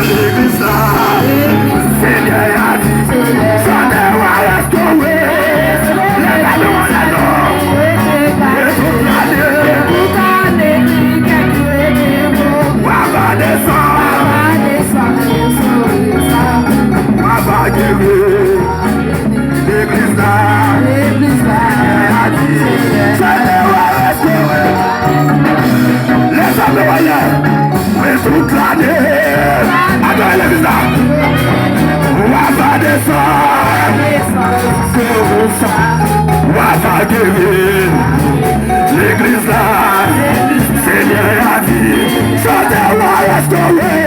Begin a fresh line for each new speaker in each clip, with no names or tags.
l'église là, Seigneur a dit, son devoir restauré, les ballons là non, et toute l'année, on va descendre, on va guérir, l'église là, Seigneur a dit, son devoir restauré, les hommes voyants, et toute l'année, adorez l'église là. On va descendre, on va guérir l'église là, Seigneur a dit, chantez va restaurer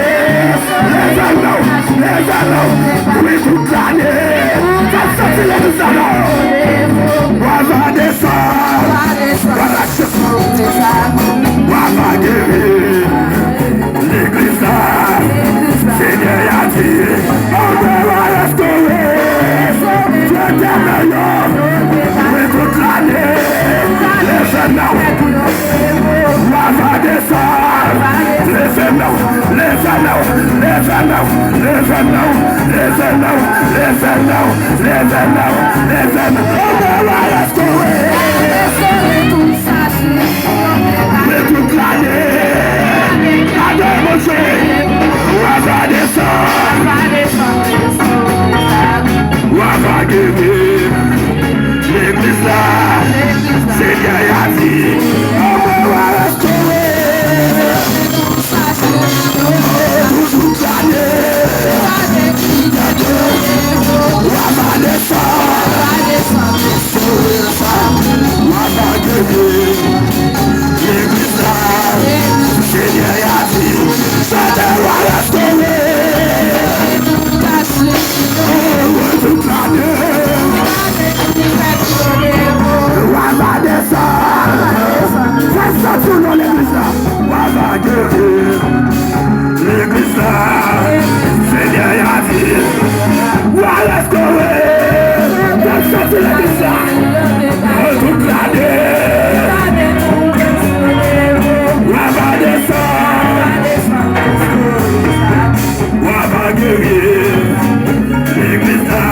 les anneaux, oui toute l'année, ça sortit l'église là, on va descendre, on va guérir l'église là, Seigneur a dit, on va restaurer, Dieu t'aime, oui toute l'année, les anneaux, on va descendre, les anneaux, on va restaurer, oui toute l'année, adore mon Dieu, on va descendre, on va guérir l'église là, Seigneur a dit, on va restaurer toute l'année, on va descendre, on va guérir l'église là, Seigneur a dit, ça te va restaurer toute l'année, on va descendre, fais ça tout dans l'église là, on va guérir l'église là, Seigneur a dit, on va restaurer, fais ça tout l'église là, toute l'année, on va descendre, on va guérir l'église là,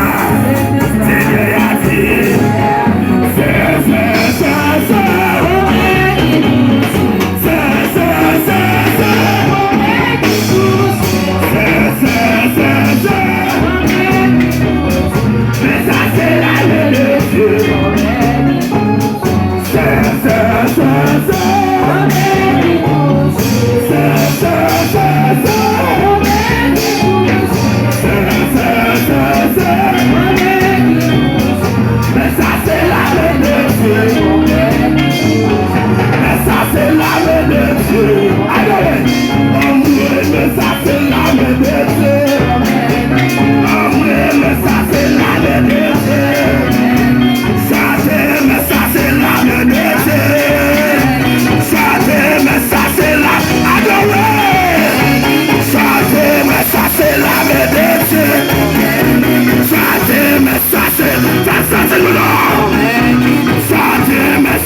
Seigneur a dit,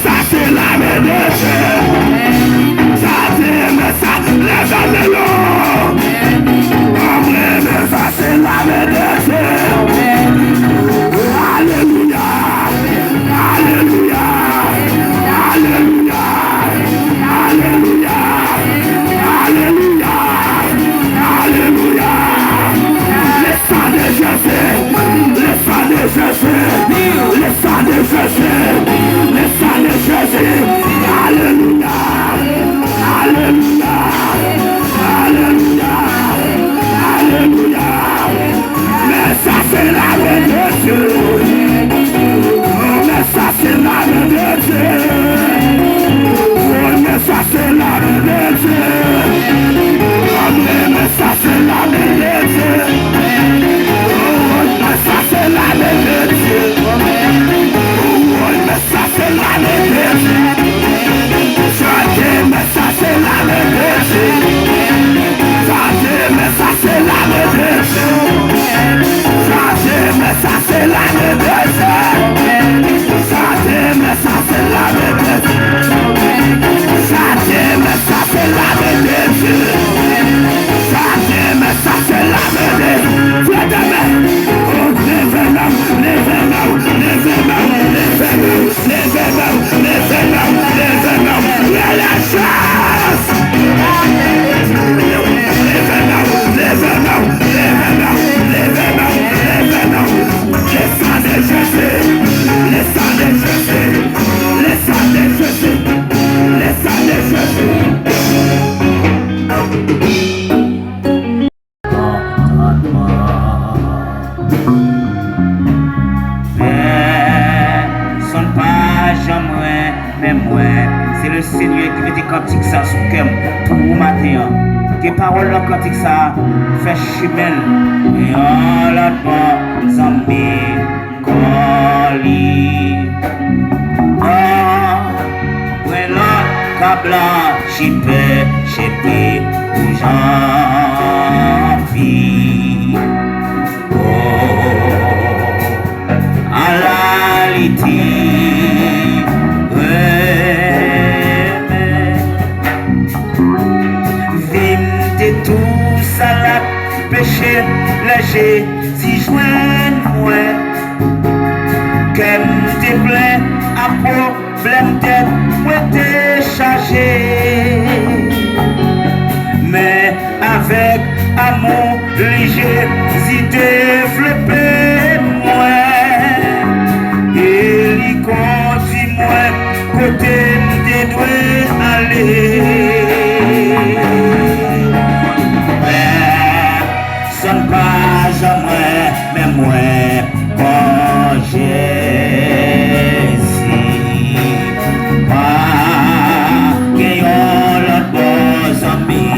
ça c'est la médecine.
cœur pour vous matin. Que parole la cantique ça fait chemin. Et en la bas, zambi, coli. Ah, ouais la cabla, chipé, ou j'envie. Oh, à la liti, tout salade, péché léger, si joigne moi, qu'elle te plaît, à problème tête, moi t'es chargé, mais avec amour léger, si t'es flippé, moi, et il continue, moi, côté m'te doit aller. Sonne pas jamais, mais moi, quand j'ai pas gagnant le bon ami,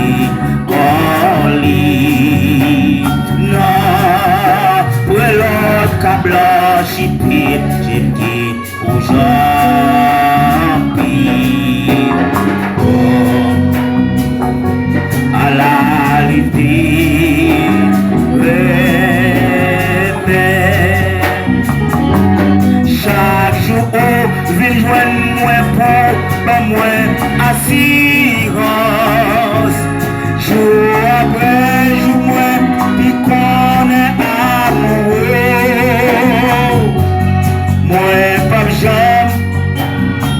qu'on lit. Non, pour l'autre câble, j'ai dit, aujourd'hui, à la litière. Chaque jour, je joindre moi pour moi assurance. Jour après jour, moi, puis qu'on est amoureux. Moi, pas jamais,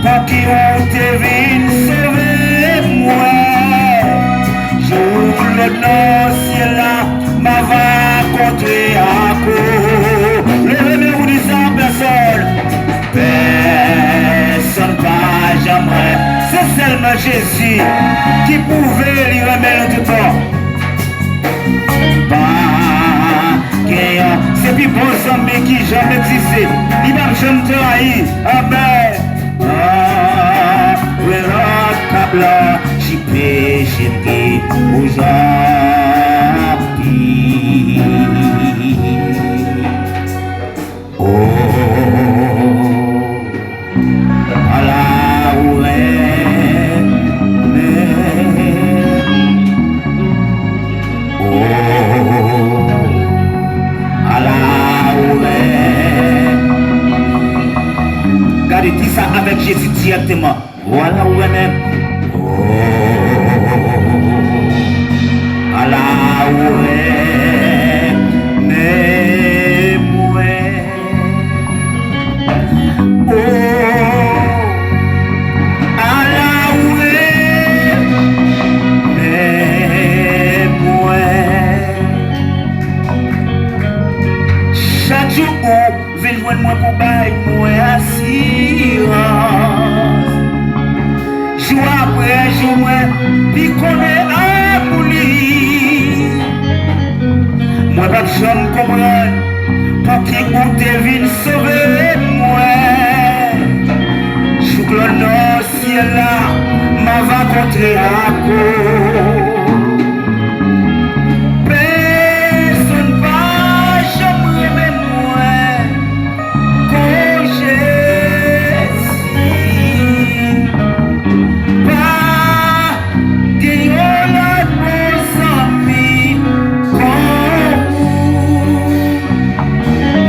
pas qui on te vient sauver moi. Jour le ciel là, m'a rencontré à coup. Levez-vous du sang, personne. Personne pas jamais. C'est seulement Jésus qui pouvait lui remettre tout temps. Pas gagnant, c'est plus bon zombie qui jamais existé. Il m'a jamais trahi. Amen. Ah, le câble, j'y peux, j'y peux, aujourd'hui. Oh, à la ouée, oh, à la ouée. Regardez, dis ça avec Jésus directement. Voilà où est même. Oh, à la ouée, mais moi. Oh, à la ouée, mais moi. Chaque jour, viens joindre moi pour bailler moi assurance. Jour après jour, moi, puis qu'on est abouli. Moi, pas jamais comprendre, pour qui on devine sauver moi. Jour que le ciel là, m'a rencontré à coup. Personne va jamais aimer moi, quand j'ai si. Pas gagnant la bonne amie, comme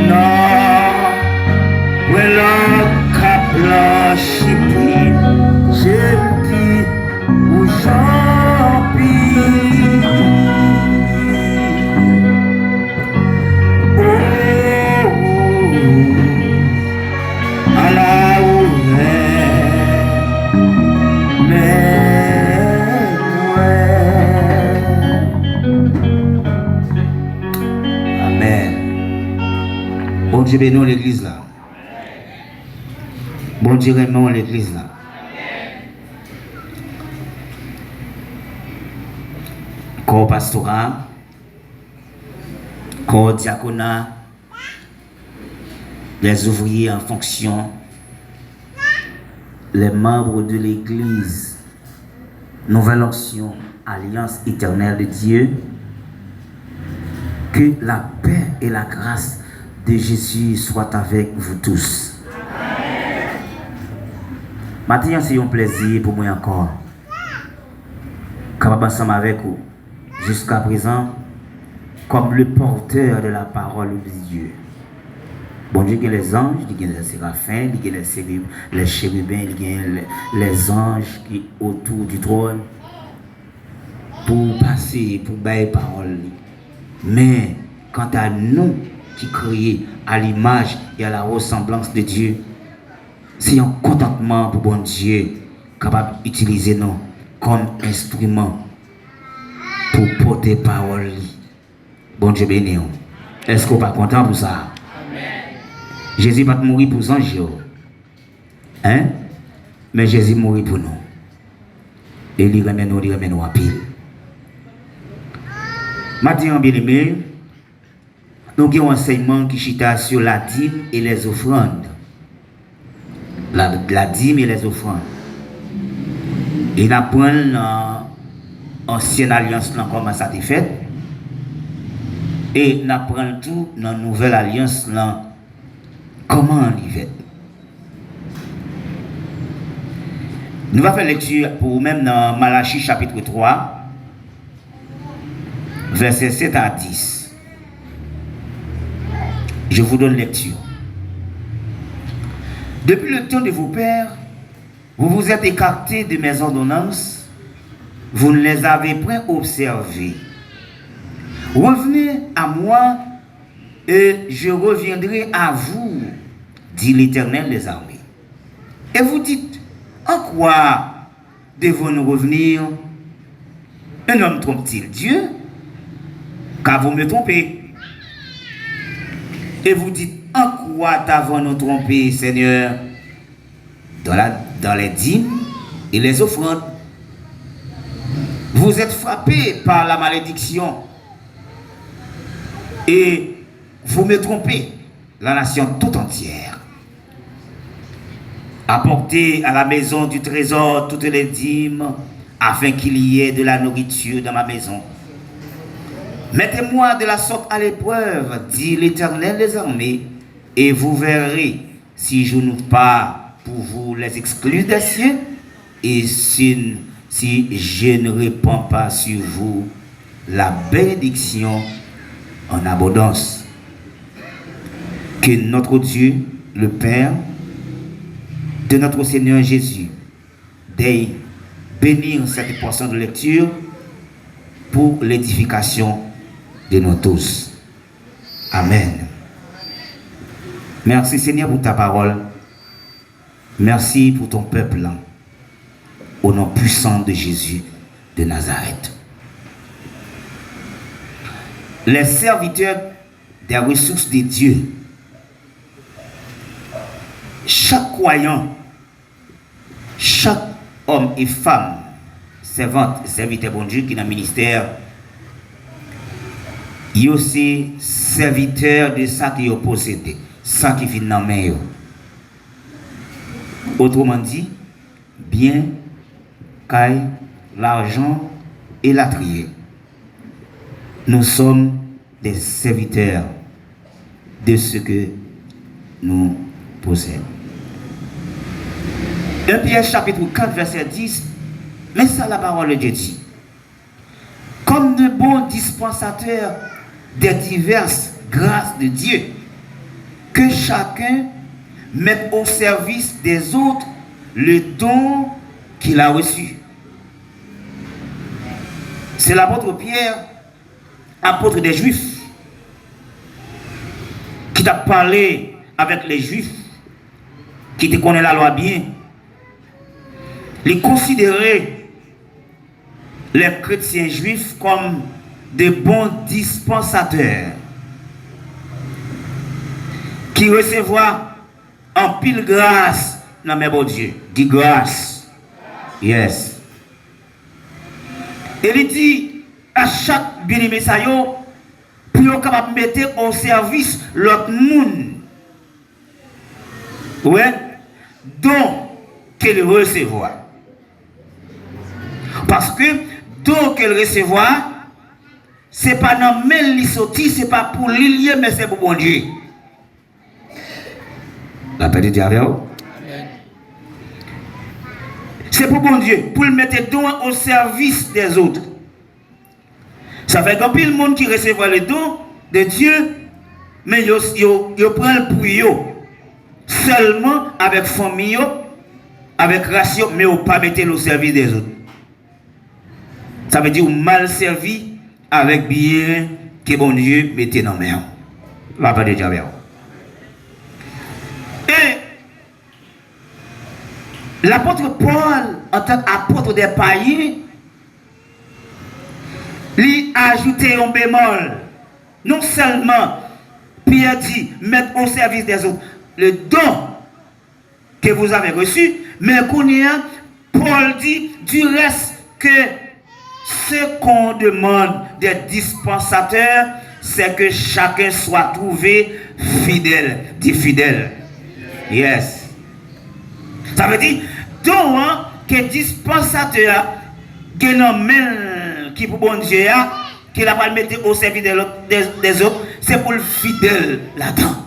non, voilà cap la chipie, j'ai dit où j'en pis. Oh, à la ouée, mais amen. Bon Dieu bénisse l'église là. Bon Dieu bénisse l'église là. Corps pastoral, corps diaconat, les ouvriers en fonction, les membres de l'église, nouvelle onction, alliance éternelle de Dieu. Que la paix et la grâce de Jésus soient avec vous tous. Maintenant, c'est un plaisir pour moi encore. Capable ensemble avec vous, jusqu'à présent, comme le porteur de la parole de Dieu. Bon Dieu, il y a les anges, il y a les séraphins, il y a les chérubins, il y a les anges qui autour du trône pour passer, pour bailler parole. Mais quant à nous qui créons à l'image et à la ressemblance de Dieu, c'est un contentement pour bon Dieu capable d'utiliser nous comme instrument pour porter parole. Bon Dieu béni. Est-ce qu'on n'est pas content pour ça? Jésus va mourir pour les anges. Hein? Mais Jésus mourit pour nous. Et il ramène nous à pile. Maintenant, bien aimé, nous avons un enseignement qui chita sur la dîme et les offrandes. La dîme et les offrandes. Et nous apprenons l'ancienne alliance, comment ça a été fait. Et nous apprenons tout dans la nouvelle alliance, comment on y fait. Nous allons faire lecture pour vous-même dans Malachie chapitre 3. Versets 7 à 10. Je vous donne lecture. Depuis le temps de vos pères, vous vous êtes écartés de mes ordonnances, vous ne les avez point observées. Revenez à moi et je reviendrai à vous, dit l'Éternel des armées. Et vous dites, en quoi devons-nous revenir? Un homme trompe-t-il Dieu? Car vous me trompez. Et vous dites, en quoi t'avons-nous trompé, Seigneur? Dans les dîmes et les offrandes. Vous êtes frappés par la malédiction. Et vous me trompez, la nation tout entière. Apportez à la maison du trésor toutes les dîmes, afin qu'il y ait de la nourriture dans ma maison. Mettez-moi de la sorte à l'épreuve, dit l'Éternel des armées, et vous verrez si je n'ouvre pas pour vous les exclus des cieux, et si je ne répands pas sur vous la bénédiction en abondance. Que notre Dieu, le Père de notre Seigneur Jésus, daigne bénir cette portion de lecture pour l'édification de nous tous. Amen. Merci Seigneur pour ta parole. Merci pour ton peuple. Au nom puissant de Jésus de Nazareth. Les serviteurs des ressources de Dieu, chaque croyant, chaque homme et femme, servante, serviteur bon Dieu qui est dans le ministère, il y a aussi serviteur de ça qui est possédé, ça qui vient dans la main. Autrement dit, bien, caille, l'argent et la trier. Nous sommes des serviteurs de ce que nous possédons. 1 Pierre chapitre 4 verset 10, mais ça la parole de Dieu dit. Comme de bons dispensateurs des diverses grâces de Dieu, que chacun mette au service des autres le don qu'il a reçu. C'est l'apôtre Pierre, apôtre des Juifs, qui t'a parlé avec les Juifs, qui te connaissent la loi bien. Les considérer les chrétiens juifs comme de bons dispensateurs qui recevront en pile grâce dans mes beaux dieux. Dis grâce. Yes. Et il dit à chaque bien-aimé ça yo pour capable mettre au service l'autre monde. Ouais. Donc qu'il recevoir. Parce que d'eau qu'elle recevoir, ce n'est pas dans le mail qui sorti, ce n'est pas pour l'ilier, mais c'est pour bon Dieu. La paix de Dieu avec vous. C'est pour bon Dieu, pour le mettre don au service des autres. Ça fait qu'un pile monde qui recevra le don de Dieu, mais il prend le pour eux. Seulement avec famille, avec ratio, mais on pas mettre au service des autres. Ça veut dire mal servi avec bien que bon Dieu mette dans main. La paix de Dieu avec vous. Et l'apôtre Paul, en tant qu'apôtre des païens, lui a ajouté un bémol. Non seulement Pierre dit mettre au service des autres le don que vous avez reçu, mais Paul dit du reste que ce qu'on demande des dispensateurs, c'est que chacun soit trouvé fidèle. Dit fidèle. Yes. Ça veut dire, donc, que dispensateur, qui pour bon Dieu, qui n'a pas le mettre au service des autres, c'est pour le fidèle là-dedans.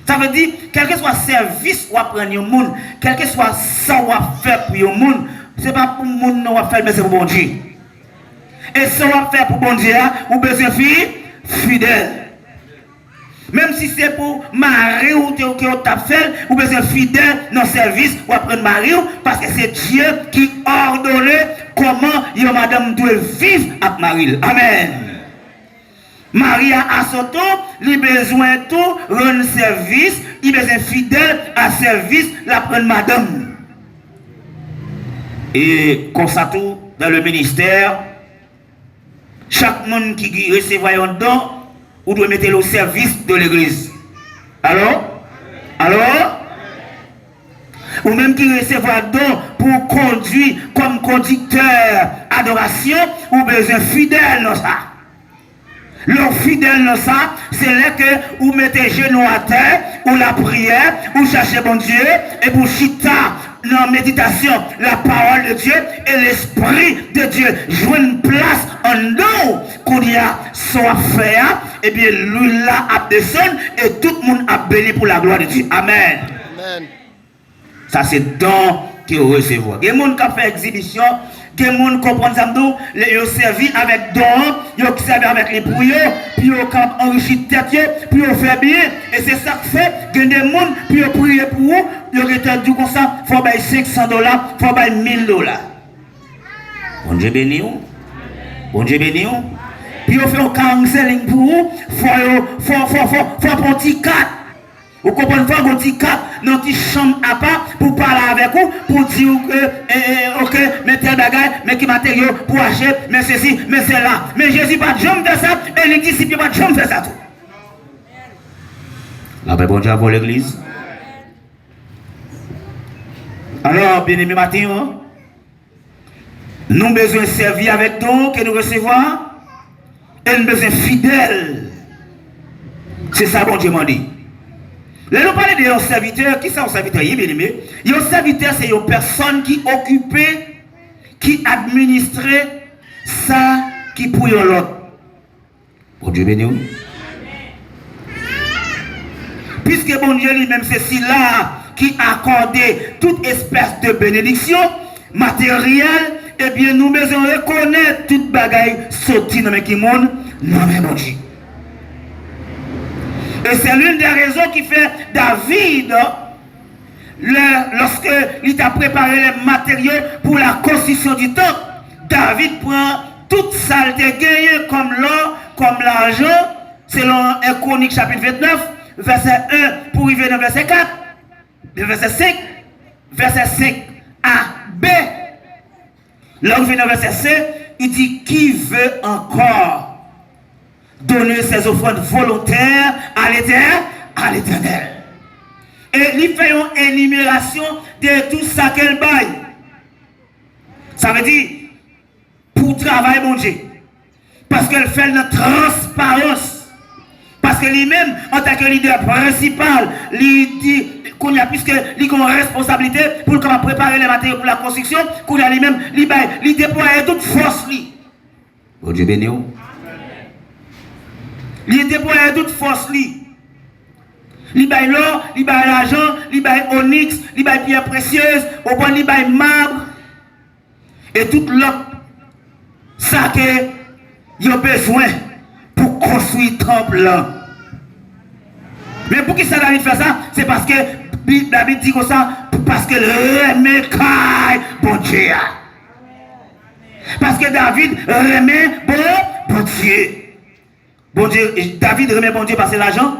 Ça veut dire, quel que soit le service qu'on prend au monde, quel que soit ça qu'on fait pour le monde, ce n'est pas pour le monde qu'on va faire, mais c'est pour bon Dieu. Et ça qu'on va faire pour bon Dieu, ou besoin de fidèle. Même si c'est pour mari ou que tu as fait, ou besoin fidèle dans le service, ou apprendre mari, parce que c'est Dieu qui ordonne comment une madame doit vivre avec Marie. Amen. Marie a son tour, il a besoin de tout, rendre service, il a besoin fidèle à service, la prendre madame. Et comme ça tout, dans le ministère, chaque monde qui recevra un don, ou doit mettre au service de l'église. Alors? Ou même qui recevra don pour conduire comme conducteur adoration, ou besoin fidèle dans ça. Le fidèle dans ça, c'est là que vous mettez genoux à terre, ou la prière, ou cherchez bon Dieu, et pour chita dans la méditation, la parole de Dieu et l'esprit de Dieu jouent une place en nous, qu'on y a soit fait, et bien lui là a descendu, et tout le monde a béni pour la gloire de Dieu. Amen. Amen. Ça c'est don que vous recevez. Il y a des gens qui ont fait exhibition, il y a des gens qui comprennent ça, ils ont servi avec don, ils ont servi avec les brouillons, puis ils ont enrichi la tête, puis ils ont fait bien, et c'est ça que fait, il y a des gens qui ont prié pour vous, ils ont rétendu comme ça, il faut payer $500, il faut payer $1000. Bon Dieu béni. Bon Dieu béni. Puis ils ont fait un counseling pour vous, il faut un petit 4. Vous comprenez pas qu'on dit dans une chambre à part pour parler avec vous, pour dire que, ok, mais tel bagage, mais qui matériaux pour acheter, mais ceci, mais cela. Mais Jésus pas de jambe faire ça, et les disciples pas de jambe faire ça tout. La paix, bon Dieu, pour l'église. Alors, bien aimé matin, nous avons besoin de servir avec don que nous recevons, et nous avons besoin fidèle. C'est ça, bon Dieu m'a dit. Là, nous parlons de un serviteur. Qui c'est un serviteur? Il est bien aimé. Un serviteur, c'est une personne qui occupait, qui administrait ça qui pour l'autre. Bon Dieu béni. Puisque bon Dieu lui-même, c'est celui-là qui accordait toute espèce de bénédiction matérielle, eh bien, nous devons reconnaître toute bagaille sortie dans le monde, non mais bon Dieu. Et c'est l'une des raisons qui fait David, lorsque il a préparé les matériaux pour la construction du temple, David prend toute saleté gagnée comme l'or, comme l'argent, selon 1 Chronique chapitre 29, verset 1 pour arriver dans verset 4, verset 5, verset 5 à B. Là où il vient dans verset 5, il dit qui veut encore donner ses offrandes volontaires à l'Éternel. Et il fait une énumération de tout ça qu'elle baille. Ça veut dire, pour travailler, mon Dieu. Parce qu'elle fait une transparence. Parce que lui-même, en tant que leader principal, il dit qu'on a puisque il a une responsabilité pour préparer les matériaux pour la construction, qu'on a lui-même, il déploie toute force. Bon Dieu béni. Il déploie toute force. Il baille l'or, il baille l'argent, il baille onyx, il baille pierre précieuse, au point il baille marbre. Et tout l'autre, ça que il a besoin pour construire le temple là. Mais pour qui ça David fait ça? C'est parce que David dit comme ça, parce que remet bon Dieu. Parce que David remet bon Dieu. Bon Dieu, David remet bon Dieu parce que l'argent.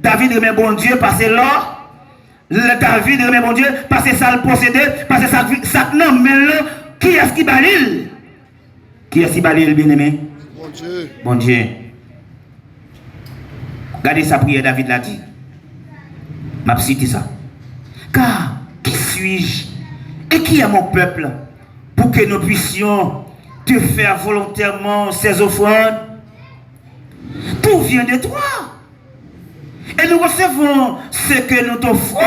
David remet bon Dieu parce que l'or. David remet bon Dieu parce que ça le possédait, parce que ça non, mais là, qui est-ce qui balile? Qui est-ce qui balile, bien-aimé?
Bon Dieu.
Bon Dieu. Regardez sa prière, David l'a dit. M'a cité ça. Car, qui suis-je et qui est mon peuple pour que nous puissions te faire volontairement ces offrandes? Tout vient de toi. Et nous recevons ce que nous t'offrons.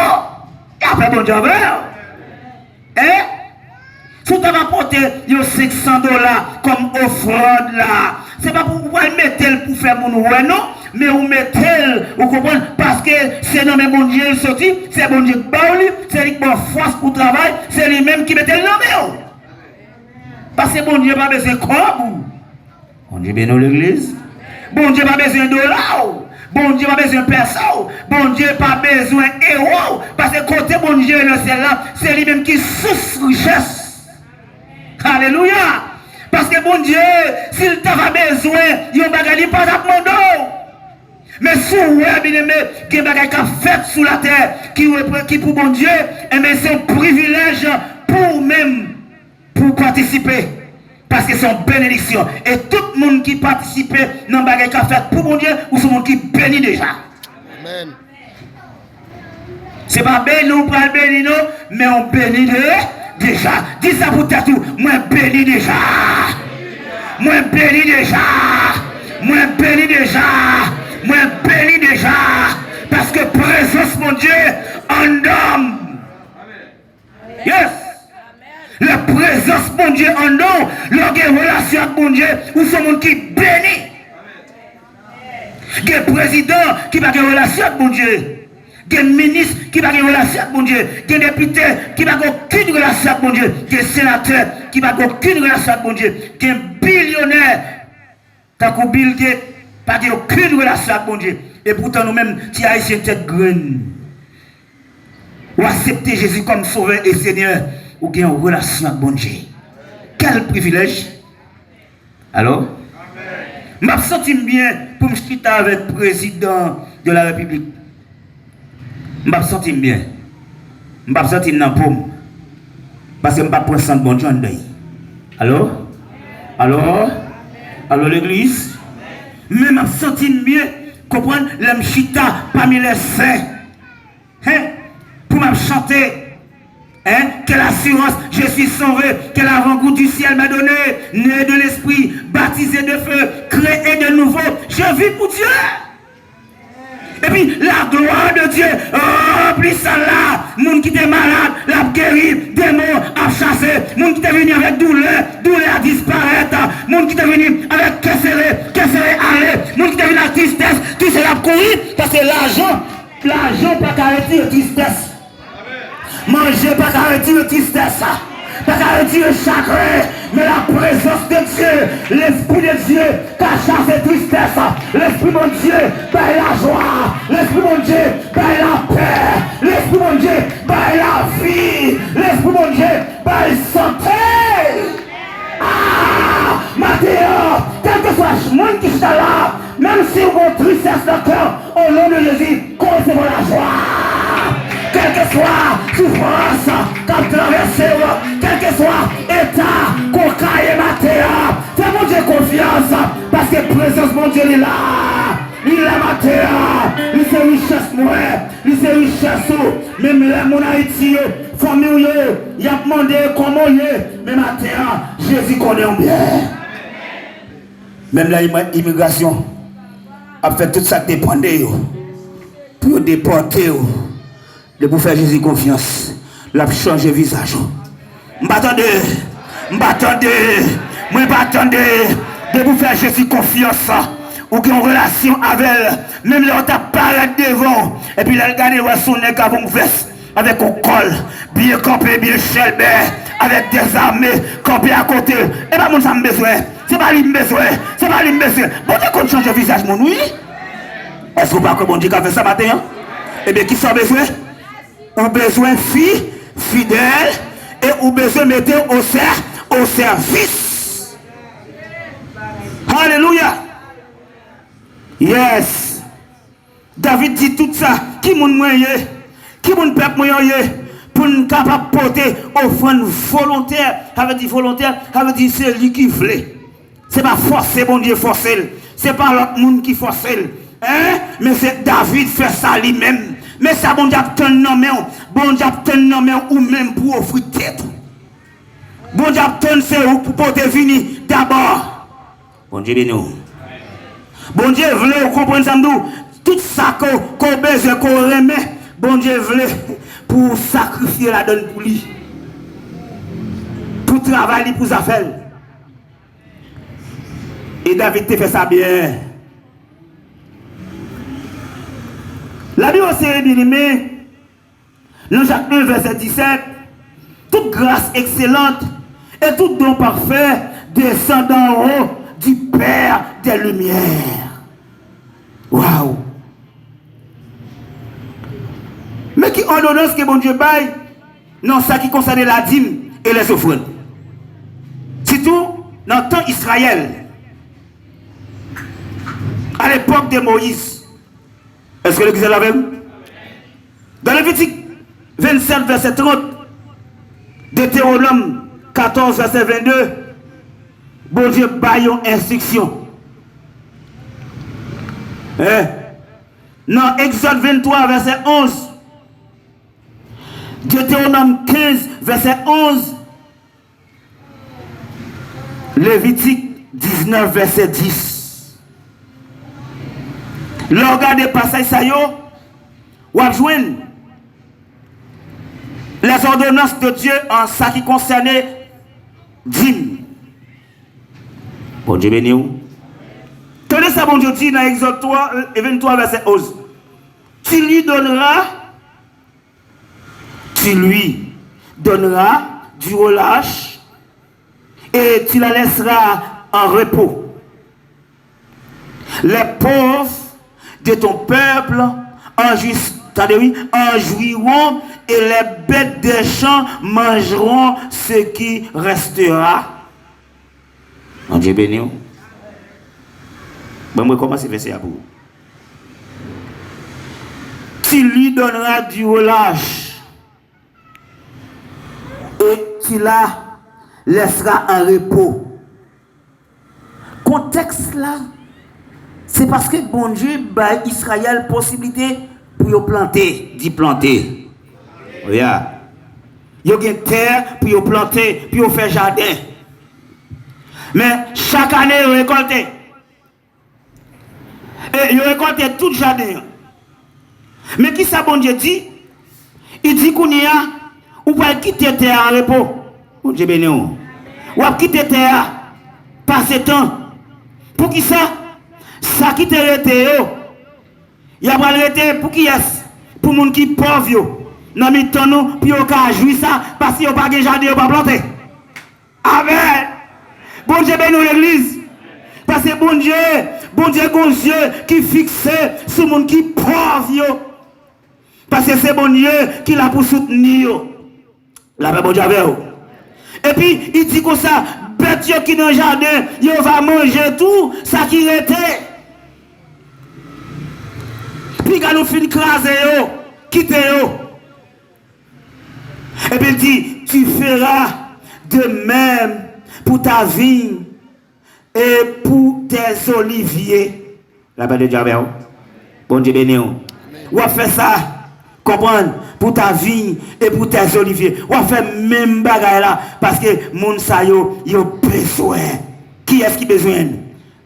Et après, bon Dieu, hein? Si tu as apporté $500 comme offrande là, c'est pas pour mettre pour faire mon ouais, non? Mais vous mettez, vous comprenez? Parce que c'est non mais bon Dieu il sorti, c'est bon Dieu qui parle, c'est lui qui a force pour travail, c'est lui-même qui mette le nom. Parce que bon Dieu n'a pas besoin de comme. Bon Dieu bénit l'église. Bon Dieu n'a pas besoin de dollars. Bon Dieu n'a pas besoin de personne. Bon Dieu n'a pas besoin de héros. Parce que côté bon Dieu dans celle-là, c'est lui-même qui souffre richesse. Alléluia. Parce que bon Dieu, s'il t'avait besoin, il n'y a pas de monde. Mais si vous avez bien aimé, qu'il y a des choses faites sous la terre, qui pour bon Dieu, c'est un privilège pour même, pour participer. Parce que c'est une bénédiction. Et tout le monde qui participe dans les choses faites pour bon Dieu, ou c'est le monde qui bénit déjà. Amen. Ce n'est pas béni, nous pas béni, non, mais on bénit déjà. Dis ça pour tout. Moi béni déjà. Moi béni déjà. Moi béni déjà. Moi béni déjà. Parce que présence mon Dieu en homme. Yes. La présence mon Dieu en nous. Lorsqu'il y a une relation avec mon Dieu. Ou ce monde qui bénit. Il y a un président qui va avoir une relation avec mon Dieu. Il y a un ministre qui va avoir une relation avec mon Dieu. Il y a un député qui va avoir aucune relation avec mon Dieu. Il y a un sénateur qui va avoir aucune relation avec mon Dieu. Il y a un billionnaire tant qu'on Bill Gates pas aucune relation avec mon Dieu. Et pourtant nous-mêmes, tu as ici tête graine. Ou accepter Jésus comme sauveur et Seigneur. Ou bien une relation avec mon Dieu. Quel privilège. Alors? Je me sens bien pour me quitter avec le président de la République. Je me sens bien. Je me sens bien pour parce que je ne peux pas prendre bon Dieu en deuil. Alors? Alors? Alors l'église? Mais je me sens bien. Comprendre? Je me chita parmi les saints. Hein? Pour me chanter. Hein? Quelle assurance, je suis sauvé, quel avant-goût du ciel m'a donné, né de l'esprit, baptisé de feu, créé de nouveau, je vis pour Dieu. Et puis la gloire de Dieu remplit ça là. Moun qui était malade, l'a guéri, démon a chassé, moun qui était venu avec douleur, douleur a disparaître, moun qui était venu avec casséré aller, moun qui était venu avec tristesse, tout cela a couru parce que l'argent pas qu'à retirer tristesse. Manger pas qu'à retirer tristesse, pas qu'à retirer chagrin, mais la présence de Dieu, l'Esprit de Dieu, qui a chassé tristesse, l'Esprit de Dieu, par la joie, l'Esprit de Dieu, par la paix, l'Esprit de Dieu, par la vie, l'Esprit de Dieu, par la santé. Ah, Mathéo, quel que soit le monde qui est là, même si vous avez tristesse dans le cœur, au nom de Jésus, commencez-vous la joie. Quelle que soit souffrance qu'on traverse, quel que soit état qu'on caille Mathéa, fais mon Dieu confiance, parce que la présence mon Dieu est là. Il est Mathéa, il est richesse moi, il est richesse, même là mon Haïti, famille, il a demandé comment il est, mais Mathéa, Jésus connaît bien. Même la immigration, a fait tout ça dépend de vous. Pour déporter vous. De vous faire Jésus confiance. La changer visage. M'attendez. De vous faire Jésus confiance. Ou qui ont relation avec elle. Même là, on t'a parlé devant. Et puis là, regardez, on son nez avec une veste. Avec un col. Bien campé, bien chelbé. Avec des armées campées à côté. Et pas mon ça me besoin. C'est pas lui besoin. Bon Dieu qu'on change le visage, mon oui. Est-ce que vous parlez que bon Dieu a fait ça matin? Hein? Eh bien, qui sont besoin? Ou besoin fille, fidèle. Et ou besoin mettre au service. Alléluia. Yes. David dit tout ça. Qui moun moyen? Qui moun peuple moyen? Pour nous capable porter offrande volontaire. Avec dit volontaire, avec dit c'est lui qui voulait. C'est pas forcer bon Dieu forcer. C'est pas l'autre monde qui force. Hein? Mais c'est David fait ça lui-même. Mais ça bon Dieu a nommé. Bon Dieu a nommé ou même pour offrir tête. Bon Dieu a c'est pour porter venir d'abord. Bon Dieu béni. Bon Dieu voulait comprendre ça nous. Tout ça qu'on besoin qu'on remet. Bon Dieu voulait pour sacrifier la donne pour lui. Pour travailler pour sa faire. Et David te fait ça bien. La Bible c'est bien aimé. Dans Jacques 1 verset 17. Toute grâce excellente et tout don parfait descend d'en haut du Père des Lumières. Waouh! Mais qui ordonnance que bon Dieu baille dans ça qui concerne la dîme et les offrandes. Surtout dans le temps Israël. À l'époque de Moïse. Est-ce que l'église est la même? Dans Lévitique 27 verset 30, Deutéronome 14 verset 22, bon Dieu baille une instruction. Dans Exode 23 verset 11, Deutéronome 15 verset 11, Lévitique 19 verset 10. Regardez passage ça yo, ou joindre les ordonnances de Dieu en ce qui concernait dîme. Bon Dieu béni. Tenez ça, bon Dieu dit dans Exode 3 et 23 verset 11. Tu lui donneras du relâche et tu la laisseras en repos. Les pauvres de ton peuple en jouiront et les bêtes des champs mangeront ce qui restera. Mon Dieu béni. Bon, moi commence à faire ça pour vous. Tu lui donneras du relâche et tu la laisseras en repos. Contexte là, c'est parce que bon Dieu bat Israël possibilité pour planter, d'y planter. Regarde. Il y a une terre pour planter, pour faire jardin. Mais chaque année, il récolte. Et il récolte tout jardin. Mais qui ça bon Dieu dit? Il dit qu'on y a, ou pas quitter terre en repos. Bon Dieu béni. Ou pas quitter terre, passer temps. Pour qui ça? Ça qui te rete, il y a pas rete pour qui est? Pour les gens qui sont pauvres. Dans le temps, nous, puis on a joué ça parce qu'ils n'ont pas de jardin, ils n'ont pas planté. Amen. Bon Dieu béni l'église. Parce que bon Dieu, bon Dieu qui fixe sur les gens qui sont pauvres. Parce que c'est bon Dieu qui l'a pour soutenir. La paix bon Dieu avec vous. Et puis, il dit comme ça, bête qui dans le jardin, il va manger tout ça qui était. Puis quand nous finissons craser, quitter. Et puis il dit, tu feras de même pour ta vigne et pour tes oliviers. La paix de Dieu avec vous. Bon Dieu béni. Ou à faire ça, comprendre, pour ta vigne et pour tes oliviers. Ou à faire même bagaille là, parce que moun sa yo besoin. Qui est-ce qui besoin?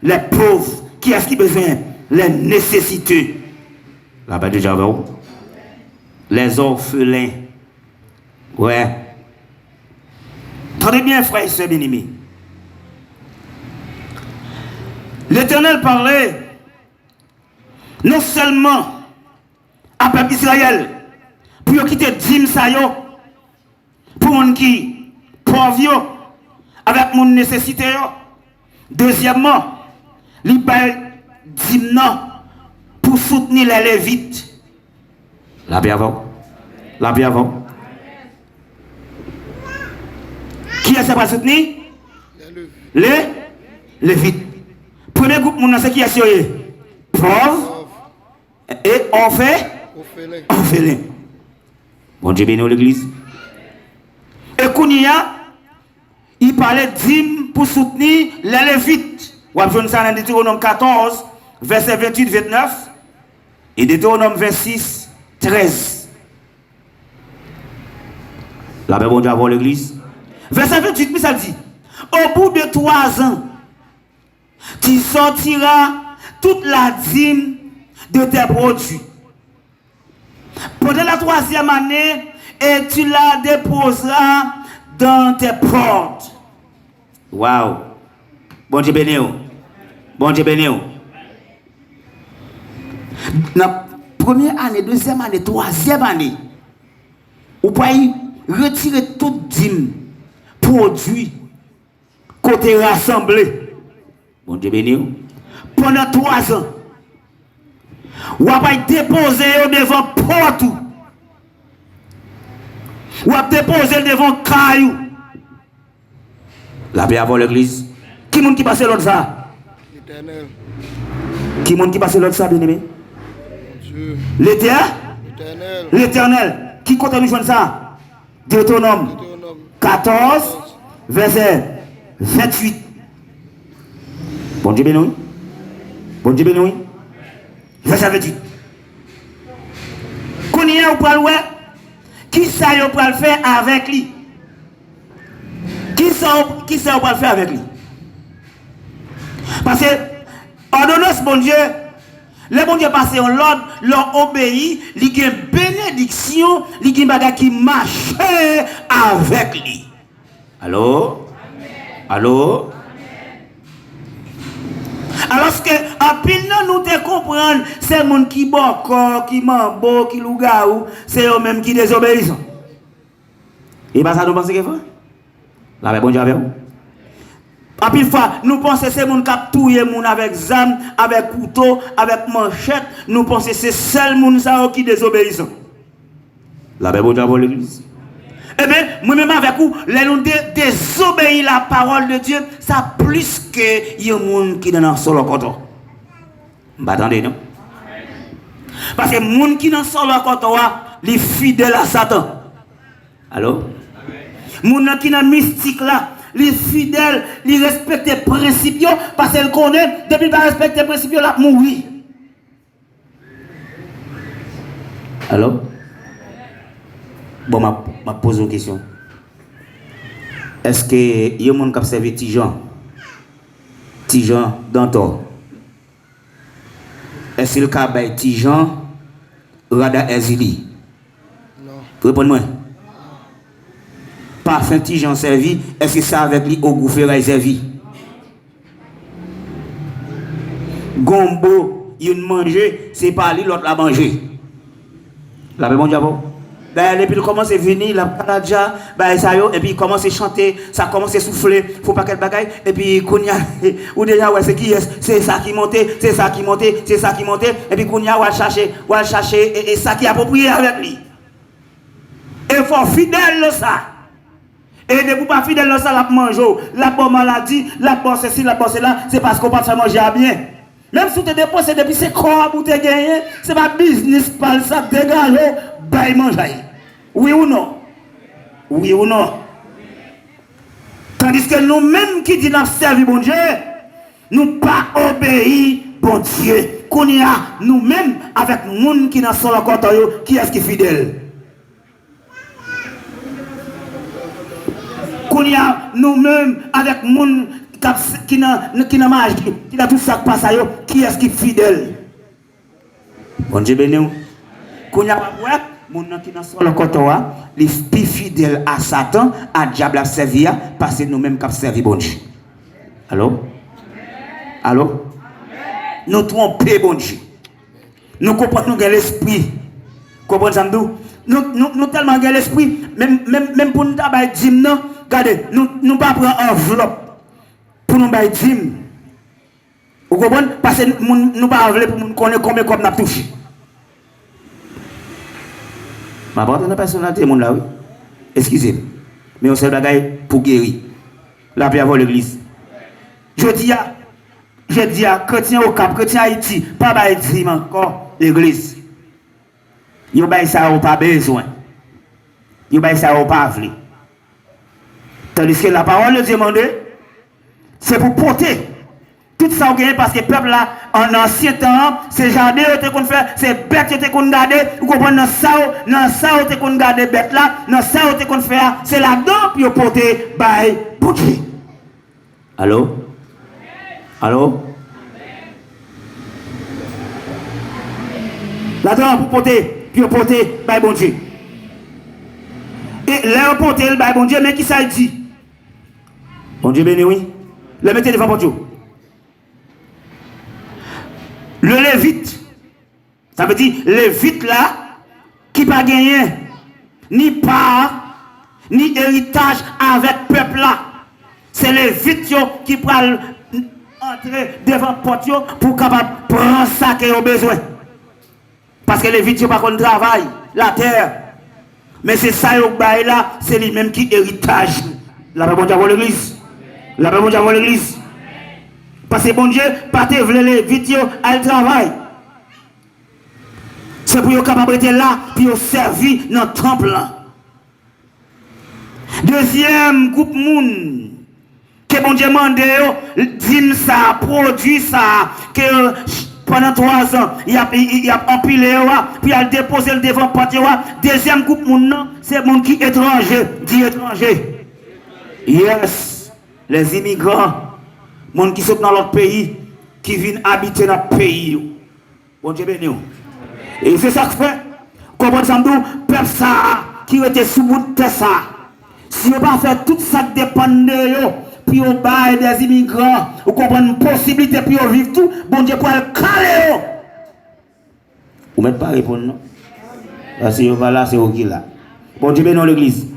Les pauvres. Qui est-ce qui besoin? les nécessités. La paix de Dieu, les orphelins. Ouais. Tenez bien, frères et sœurs bien-aimés. L'Éternel parlait non seulement à peuple Israël pour quitter dîme ça yo, pour mon qui pauvre avec mon nécessité yo. Deuxièmement, il parle dîme pour soutenir les Lévites. La bien avant. La bien avant. Qui est-ce qui va soutenir? Les Lévites. Premier groupe, c'est qui est sur pauvre et orphelin. Bon Dieu béni l'église. Et Kounia, il parlait d'hymne pour soutenir les Lévites. On va voir ça dans Deutéronome 14, verset 28-29 et Deutéronome 26, 13. La Bible, bon Dieu, avant l'église. Verset 28, mais ça dit, au bout de 3 ans, tu sortiras toute la dîme de tes produits. Pendant la 3e année, et tu la déposeras dans tes portes. Waouh! Bon Dieu béni. Bon Dieu béni. La première année, 2e année, 3e année, vous pouvez retirer toute dîme, produit, côté rassemblé. Bon Dieu béni. Pendant 3 ans, vous avez déposé devant porte. Vous avez déposé devant caillou. La paix avant l'église. Qui est-ce qui passe l'autre ça?
L'Éternel.
Qui est-ce qui passe l'autre ça, bien-aimé? L'Éternel. L'Éternel. Qui compte nous joindre ça? Deutéronome 14, verset 28. Bon Dieu béni. Bon Dieu béni. Verset 28. Qu'on y a ou pas le qui ça y va le faire avec lui? Qui ça va le faire avec lui? Parce que ordonnance bon Dieu, le bon Dieu passe en l'ordre, leur obéit, il y a une bénédiction, il y a une bagarre qui marche avec lui. Allô? Allô? Alors que en pile nous te comprendre, c'est monde qui boko, qui mambo, qui lougaou, c'est eux même qui désobéissent. Et pas ça nous pensons que fait? La bon Dieu avec vous. En pile fois, nous pensons que c'est monde qui a touillé moun avec zam, avec couteau, avec manchette, nous pensons que c'est seul monde ça qui désobéissent. La bon Dieu avec l'église. Eh bien, moi-même avec vous, les nous désobéir la parole de Dieu, ça plus que y a un monde qui est dans le solo coton. Attendez, non? Parce que les gens qui sont dans le solo coton, les fidèles à Satan. Allô? Les gens qui sont dans le mystique là, les fidèles, ils respectent les principes parce qu'ils connaissent, depuis qu'ils respectent les principes, ils vont mourir. Allô? Bon, je pose une question. Est-ce que y a des gens qui ont servi Tijan Dantor? Est-ce qu'il y a des Tijan Rada Ezili? Non. Répondez-moi. Parfum Tijan servi, est-ce que ça avec lui au gouffre servi? Gombo, il mange, c'est pas lui, l'autre l'a mangé. La même diable. Et puis il commence à venir, la Canadja, et puis il commence à chanter, ça commence à souffler, il ne faut pas qu'elle bagaille, et puis Kounia, ou déjà, ouais, c'est qui est, c'est ça qui monte, c'est ça qui monte, c'est ça qui monte, et puis Kounia va chercher, et ça qui est approprié avec lui. Et il faut fidèle ça. Et ne vous pas fidèle ça, la mange, la bonne maladie, la bonne ceci, la bonne cela, c'est parce qu'on peut se manger à bien. Même si tu te déposes depuis c'est quoi pour te gagner, c'est pas business, pas ça, dégage, bah manger. Oui ou non? Oui ou non? Tandis que nous-mêmes qui disons servir bon Dieu, nous pas obéir bon Dieu. Qu'on y a nous-mêmes avec les gens qui sont dans le côté, qui est-ce qui est fidèle? Qu'on y a nous-mêmes avec les gens qui n'a magie, qui n'a tout ça qui passe à eux, qui est-ce qui est fidèle? Bon Dieu béni. Qu'on y a pas mon qui dans son cotoa, les plus fidèles à Satan, à diable à servir, parce que nous-mêmes qui servi bon Dieu. Allô? Allô? Nous tromper bon Dieu. Nous comprenons que l'esprit. Comprenez ça nous tellement que l'esprit, même pour nous travailler dîme, regardez, nous pas prendre enveloppe pour nous bailler dîme. Vous comprenez? Parce que nous pas enveloppe pour nous connaître combien comme nous avons touché. Ma porte de personnalité, mon là, oui. Excusez-moi. Mais on sait bagaille pour guérir. La paix avant l'église. Je dis à chrétien au Cap, chrétien Haïti, pas Haïti encore l'église. Yo bay ça ou pas besoin. Yo bay ça ou pas vle. Tandis que la parole de Dieu demande, c'est pour porter. Tout ça on gagne parce que le peuple là, en ancien temps, c'est jardin qu'on fait, c'est bête qu'on garde, vous comprenez, dans ça qu'on garde bête là, dans ça qu'on fait, c'est là-dedans pour porter by bougie. Allô? Allô? Là-dedans pour porter by bon Dieu. Et là porter le by bon Dieu, mais qui ça dit? Bon Dieu béni oui. Le mettez devant bon Dieu. Le lévite, ça veut dire lévite là, qui pas gagné, ni part, ni héritage avec peuple là. C'est lévite qui peut entrer devant porte pour capable prendre ça qu'ils ont besoin. Parce que lévite pas qu'on travaille, la terre. Mais c'est ça qu'ils là, c'est lui-même qui héritage. La paix bon Dieu avant l'église. La paix bon Dieu avant l'église. Parce que bon Dieu, pas te vle les vite à le travail. C'est pour être capable d'être là, puis servir dans le temple. Deuxième groupe monde, que bon Dieu mande, dit ça, produit ça, que pendant 3 ans, il a empilé, puis il a déposé le devant porte. Deuxième groupe monde, c'est le monde qui est étranger, dit étranger. Yes, les immigrants. Monde qui sont dans l'autre pays, qui viennent habiter dans le pays. Bon Dieu béni. Et c'est ça que fait. Comprenez ça, peuple ça, qui était sous bout de ça. Si on pas fait tout ça qui dépend de eux, puis on baille des immigrants, on comprend une possibilité, puis on vivre tout, bon Dieu pour le caler. Vous ne mettez pas répondre, non? Parce que là, c'est qui là. Bon Dieu béni dans l'église.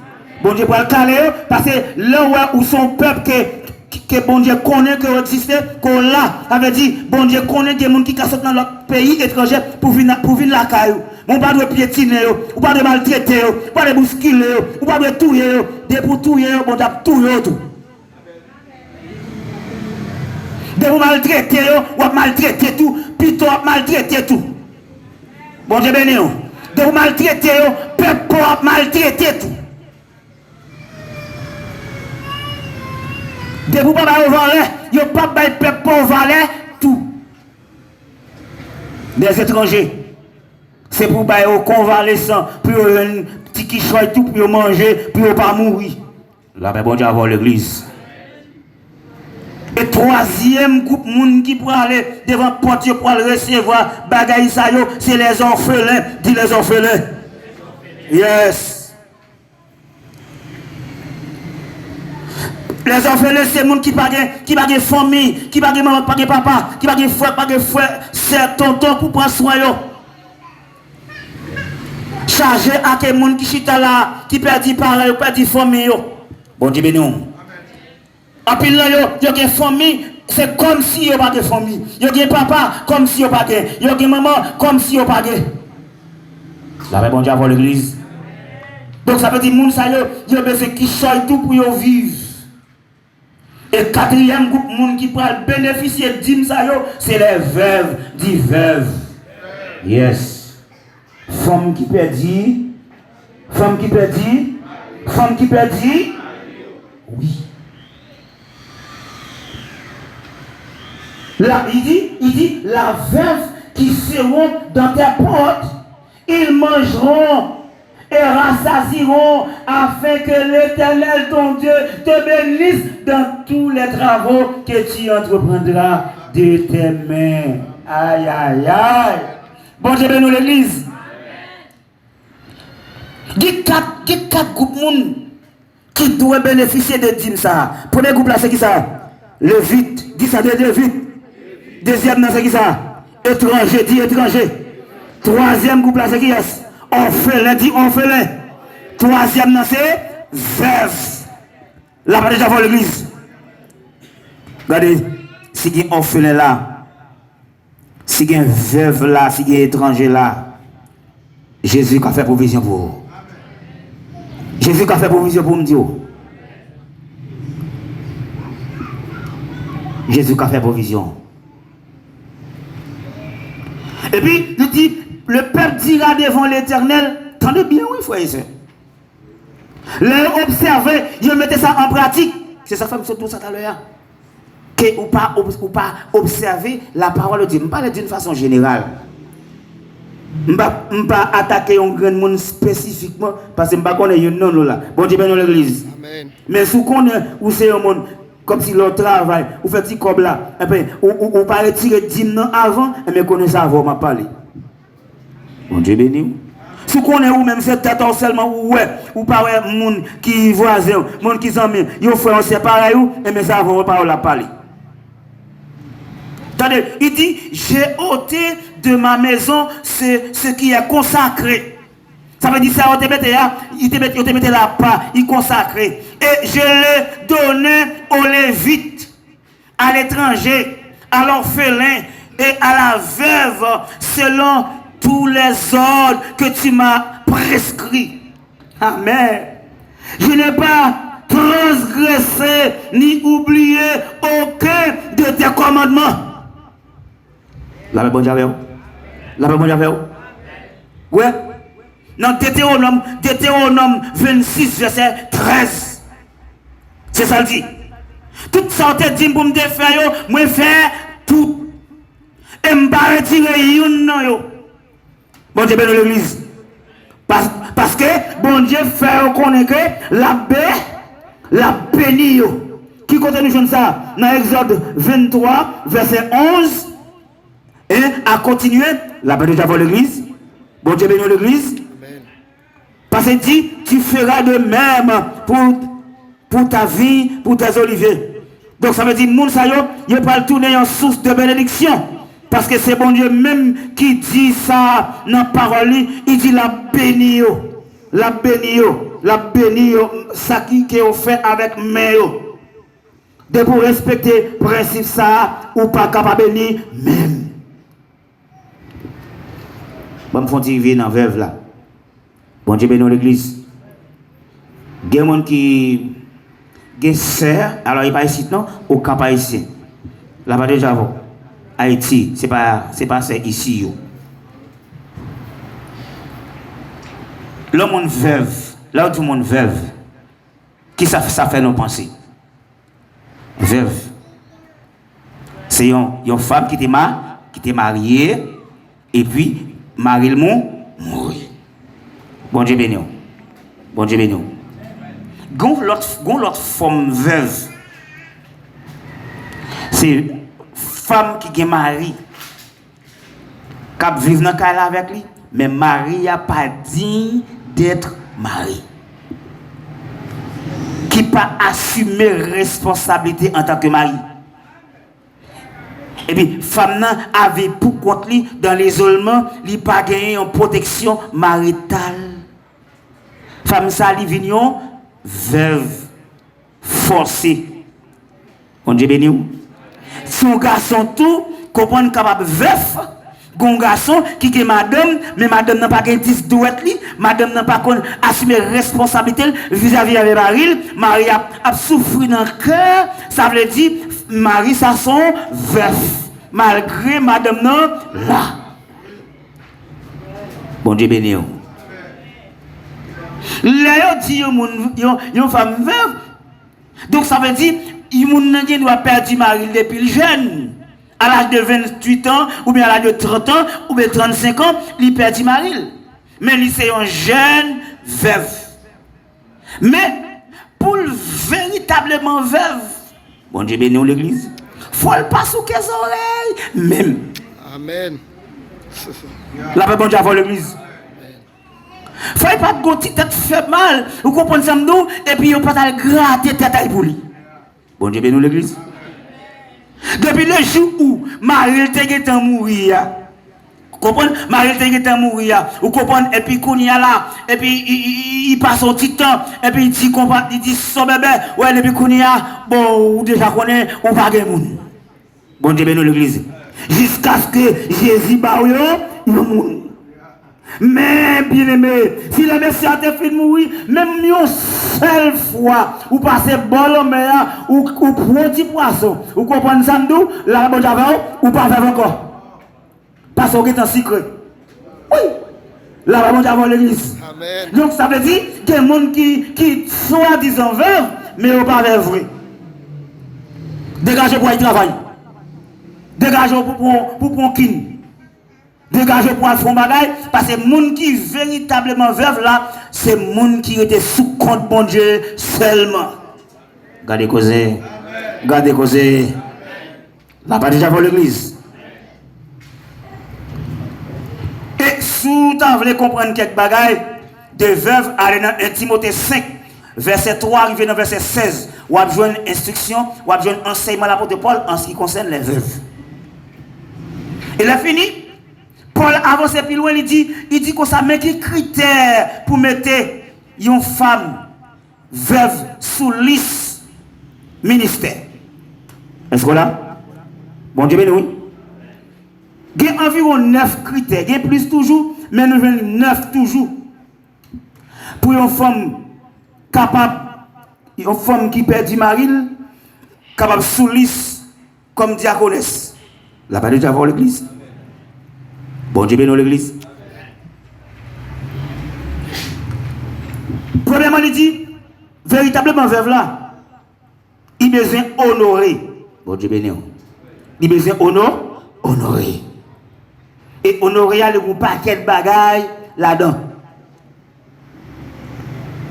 Bon Dieu pour le caler, parce que là où son peuple que bon Dieu connaît que existe, qu'on l'a, avait dit, bon Dieu connaît des gens qui sont dans leur pays étranger pour venir la caillou. On pas de piétiner, on pas de maltraiter, on pas de bousculer, on pas de touiller, de pour touiller, bon Dieu touiller tout. De vous maltraiter, on maltraiter tout, puis toi maltraiter tout. Bon Dieu béni. De vous maltraiter, peuple maltraiter tout. De vous pas au valet, vous pas de peuple au valet, tout. Des étrangers. C'est pour bailler aux convalescents, pour un petit qui choisit tout, pour manger, pour pas mourir. Là, ben bon Dieu avoir l'église. Et troisième groupe monde qui pour aller devant porte pour aller recevoir bagaille ça yo, c'est les orphelins, dit les orphelins. Yes. Les orphelins, c'est les gens qui n'ont pas de famille, qui n'ont pas de maman, pas de papa, qui n'ont pas de frère, c'est tonton pour prendre soin. Chargé à des gens qui sont là, qui perdent parents, qui perdent famille. Bon Dieu béni. Et puis là, il y a des familles, c'est comme si il n'y a pas de famille. Il y a des papas comme si il n'y a pas de. Il y a des mamans comme si il n'y a pas de. La bon Dieu avant l'église. Donc ça veut dire que les gens, il y a besoin qui choisissent tout pour vivre. Et quatrième groupe de monde qui peut bénéficier de dîme, c'est les veuves, dit veuves. Yes. Femme qui peut dire, femme qui peut dire, femme qui peut dire, oui. Là, il dit, la veuve qui seront dans tes portes, ils mangeront et rassasieront afin que l'Éternel, ton Dieu, te bénisse dans tous les travaux que tu entreprendras de tes mains. Aïe, aïe, aïe. Bon Dieu bénit l'église. Il y a quatre groupes qui doivent bénéficier de dîmes ça. Premier groupe là c'est qui ça? Lévite. Dis ça de Lévite. Deuxième là c'est qui ça? Étranger, dit étranger. Troisième groupe là c'est qui est? Orphelin, dit orphelin. Troisième là c'est veuve. Là pas déjà voir l'église. Regardez, si il y a un orphelin là, si il y a un veuve là, si il y a un étranger là, Jésus a fait provision pour vous. Jésus a fait provision pour me dire. Jésus a fait provision. Et puis, il dit, le peuple dira devant l'Éternel, attendez bien, oui, frère et soeur. Les observer, je mettais ça en pratique. C'est ça, femme, surtout ça tout à l'heure. Que ou pas observer la parole de Dieu. Je ne parle d'une façon générale. Je ne vais pas attaquer un grand monde spécifiquement parce que je ne connais pas non là. Bon Dieu bénit l'église. Mais si vous connaissez où c'est un monde comme si l'on travaille, ou fait petit comme là, et puis ou pas retirer 10 ans avant, et bien connaissez avant m'a parlé. Bon Dieu béni. Si vous connaissez ou même c'est tête seulement ou pas ouais monde qui voisin, monde qui s'aime, yo frère on sait pareil ou et mais ça avant pas la parler. Attendez, il dit, j'ai ôté de ma maison ce qui est consacré. Ça veut dire ça, il te mettait la part, il consacré. Et je l'ai donné aux Lévites, à l'étranger, à l'orphelin et à la veuve, selon tous les ordres que tu m'as prescrits. Amen. Je n'ai pas transgressé ni oublié aucun de tes commandements. La paix bon Dieu avec vous. La paix bon Dieu avec vous. Ouais. Dans Deutéronome 26, verset 13. C'est ça le dit. Toute sorte dit pour me faire, moi faire tout. Et je ne vais pas retirer une. Bon Dieu bénit l'église. Parce que bon Dieu fait connaître que la béni. Qui continue comme ça dans Exode 23, verset 11. Et à continuer, la paix de Dieu pour l'église. Bon Dieu bénit l'église. Parce qu'il dit, tu feras de même pour ta vie, pour tes oliviers. Donc ça veut dire, moun sa yo, il va tourner en source de bénédiction. Parce que c'est bon Dieu même qui dit ça dans la parole. Il dit la béni yo. La béni yo. La béni yo. Ça qui est fait avec main. De pour respecter le principe ça, ou pas capable de bénir même. Bon, me font arriver dans veuve là. Bon Dieu bénit l'église. Il y a des gens qui ont sœur, alors il n'est pas ici, non, au camp pas ici. Là-bas déjà, Haïti, c'est pas ici. L'homme veuve, là où tout le monde veuve, qui ça fait nos pensées? Veuve. C'est une femme qui était mariée, et puis, mari le monde, mourir. Bon Dieu béni. Bon Dieu béni. Gon l'autre femme veuve. C'est femme qui est mariée. Qui vit dans le cas avec lui. Mais mari n'a pas digne d'être marié. Qui n'a pas assumé responsabilité en tant que mari. Et puis, femme avait pour contre lui, dans l'isolement, il n'a pas gagné en protection maritale. Femme ça, li vignon, veuve, forcée. On dit béni. Son garçon tout, comprendre capable veuf, gon garçon qui est madame, mais madame n'a pas gagné 10 douettes li, madame n'a pas assumer responsabilité vis-à-vis de Marie, Marie a souffert dans le cœur, ça veut dire Marie ça son veuf, malgré madame non là. Bon Dieu béni. Là, il dit une femme veuve. Donc ça veut dire qu'il doit perdre du mari depuis le jeune. À l'âge de 28 ans, ou bien à l'âge de 30 ans, ou bien 35 ans, il perd du mari. Mais il c'est un jeune veuve. Mais pour véritablement veuve, bon Dieu béni l'église, il faut le passer sous les oreilles. Même.
Amen.
La paix bon Dieu avant l'église. Faut pas de goutte tête fait mal, vous comprenez ça m'dou et puis on pas à gratter tête pour lui. Bon Dieu bénit l'église. Depuis le jour où Marie était mourir, vous comprenez? Marie était mourir, vous comprenez? Et puis qu'on y a là, et puis il passe un petit temps, et puis il dit son bébé, ouais, et puis qu'on y a, bon, ou déjà connaît, ou pas de monde. Bon Dieu bénit l'église. Jusqu'à ce que Jésus baille le monde. Mais bien aimé, si le Messie a fait mourir, même une seule fois, ou passez bon mer, ou petit poisson, ou comprenez ça nous, la bonne j'avais, ou pas faire encore. Parce qu'on est en secret. Oui, la bonne j'avais l'église. Donc ça veut dire qu'il y a des gens qui soi-disant veuve, mais ou pas vrai. Dégagez pour y travailler. Dégagez pour prendre kin. Dégagez pour faire bagaille parce que les gens qui sont véritablement veuves là, c'est les gens qui étaient sous compte bon Dieu seulement. Gardez causer. Gardez causer. Là pas déjà pour l'église. Et si vous voulez comprendre quelques bagailles de veuves, allez dans 1 Timothée 5, verset 3, arrivé dans verset 16. Vous avez besoin d'instruction, vous avez besoin d'enseignement de l'apôtre Paul en ce qui concerne les veuves. Il a fini. Paul avance plus loin, il dit qu'on ça met qui critère pour mettre une femme veuve sous liste ministère. Est-ce que là? Bon Dieu béni, oui. Il y a environ 9 critères, il y a plus toujours, mais nous avons 9 toujours. Pour une femme capable, une femme qui perd du mari, capable sous liste comme diaconesse. La pas déjà voir l'église. Bon Dieu bénit l'église. Premièrement, il dit, véritablement veuve là, il besoin honorer. Bon Dieu bénit. Il besoin honorer. Et honorer, il y a un paquet de bagailles là-dedans.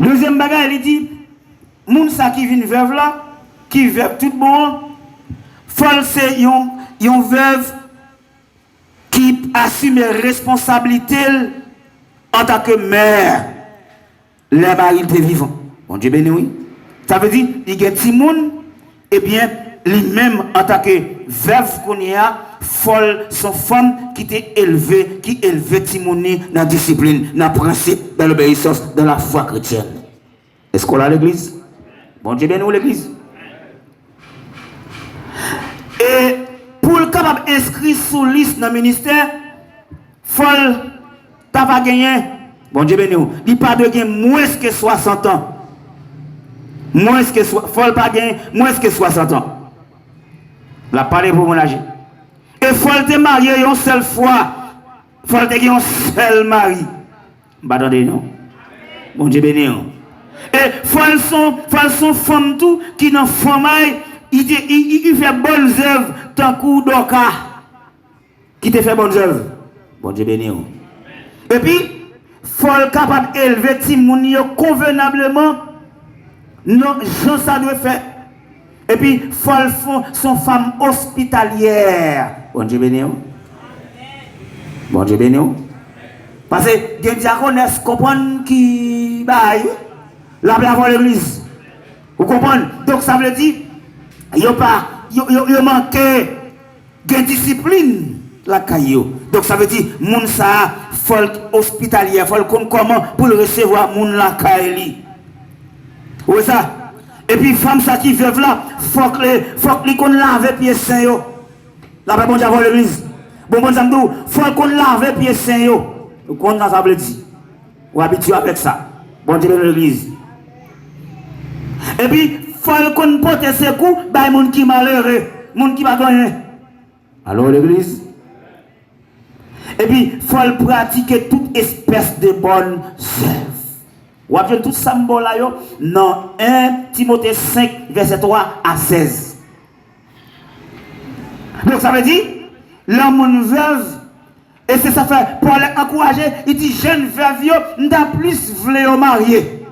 Deuxième bagaille, il dit, moun sa qui vient veuve là, qui veuve tout bon, faut c'est une veuve qui assume les responsabilités en tant que mère. Les maris étaient vivants. Bon Dieu béni, oui. Ça veut dire, il y a des gens, et bien, lui-même en tant que veuve qu'on y a, folle, son femme qui était élevée, qui élevait Timoni dans la discipline, dans le principe, dans l'obéissance, dans la foi chrétienne. Est-ce qu'on a l'église? Bon Dieu béni, l'église. Et pour le capable inscrit sous liste dans le ministère, folle, t'as pas gagné. Bon Dieu béni, il pas de gagner moins que 60 ans. Folle pas gagner moins que 60 ans. La parole pour mon âge. Et folle te marié une seule fois. Folle te un seul mari. Bah attendez non. Bon Dieu béni. Et folle son femme tout qui dans femme il fait bonnes œuvres tant coup d'oka. Qui te fait bonnes œuvres. Bon Dieu béni. Et puis folle capable d'élever Timouni convenablement. Non, Jean ça doit faire. Et puis, folle son femme hospitalière. Bon Dieu béni. Bon Dieu béni. Parce que les diaconesses comprennent qui baille la avant l'église. Vous comprenez? Donc ça veut dire, il n'y a manqué de discipline la caillou. Donc ça veut dire, moun sa folle hospitalière, folle comment pour le recevoir moun la caillou. Oui ça. Et puis femme ça qui veuve là, faut que qu'on lave pieds saint yo. La bon Dieu avant l'église. Bon zamdou, faut qu'on lave pieds saint yo. Qu'on ça veut dire. Ou habitué avec ça. Bon Dieu dans l'église. Et puis faut qu'on porte ses coups by moun qui malheureux, moun qui pas gagné. Alors l'église. Et puis faut pratiquer toute espèce de bonne œuvre. Vous avez tout ça dans 1 Timothée 5, verset 3 à 16. Donc ça veut dire, l'homme veuve, et c'est ça fait, pour l'encourager, il dit, jeune veuve, n'a plus voulu marier.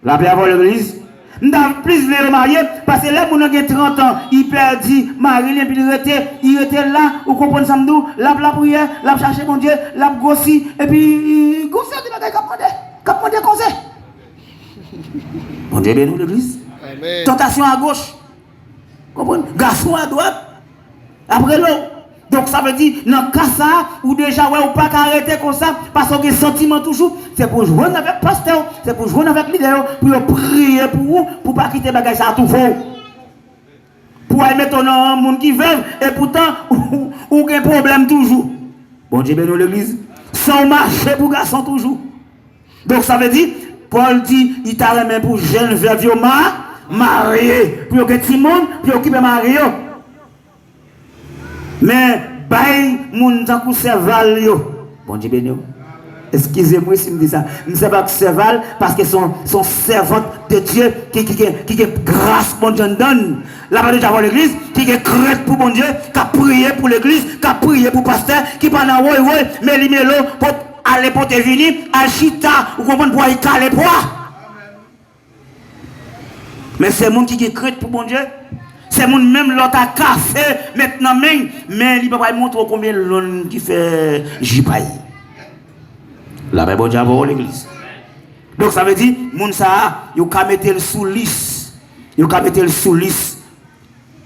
La paix avant l'église. M'da plus les marier parce que là mon a 30 ans, il perdit mari puis il était là, vous comprenez ça m'dou, la prière, la chercher mon Dieu, la grossi et puis grossi des bagages cap demander conseil. Mon Dieu béni l'église. Amen. Tentation à gauche. Comprenez? Garçon à droite. Après l'eau. Donc ça veut dire, dans le cas ça, ou déjà, ouais, ou pas arrêter comme ça, parce que sentiment toujours, c'est pour jouer avec le pasteur, c'est pour jouer avec leader, pour prier pour vous, pour ne pas quitter le bagage à tout faux. Pour aller mettre un monde qui veut, et pourtant, ou un problème toujours. Bon Dieu béni l'église, sans marcher pour garçon toujours. Donc ça veut dire, Paul dit, il t'a remis pour jeune veuve marié, pour que tout le monde, pour occuper marié. Mais, bay, moun tan kou serval yo. Bon Dieu béni. Excusez-moi si je me dis ça. Je ne sais pas que serval parce que son servante de Dieu qui est grâce pour Dieu donne. Là-bas déjà voir l'église, qui est crête pour bon Dieu, qui a prié pour l'église, qui a prié pour le pasteur, qui parle en ouais, mais il met l'eau pour aller pour te venir, à chita, ou comprendre pour y caler poids. Mais c'est monde qui est crête pour bon Dieu. C'est mon même l'autre à café maintenant mais il ne peut pas montrer combien l'on qui fait jipaï. Là ben bon Dieu avoir l'église. Donc ça veut dire moun ça yo ka mettre le sous liste. Yo ka mettre le sous liste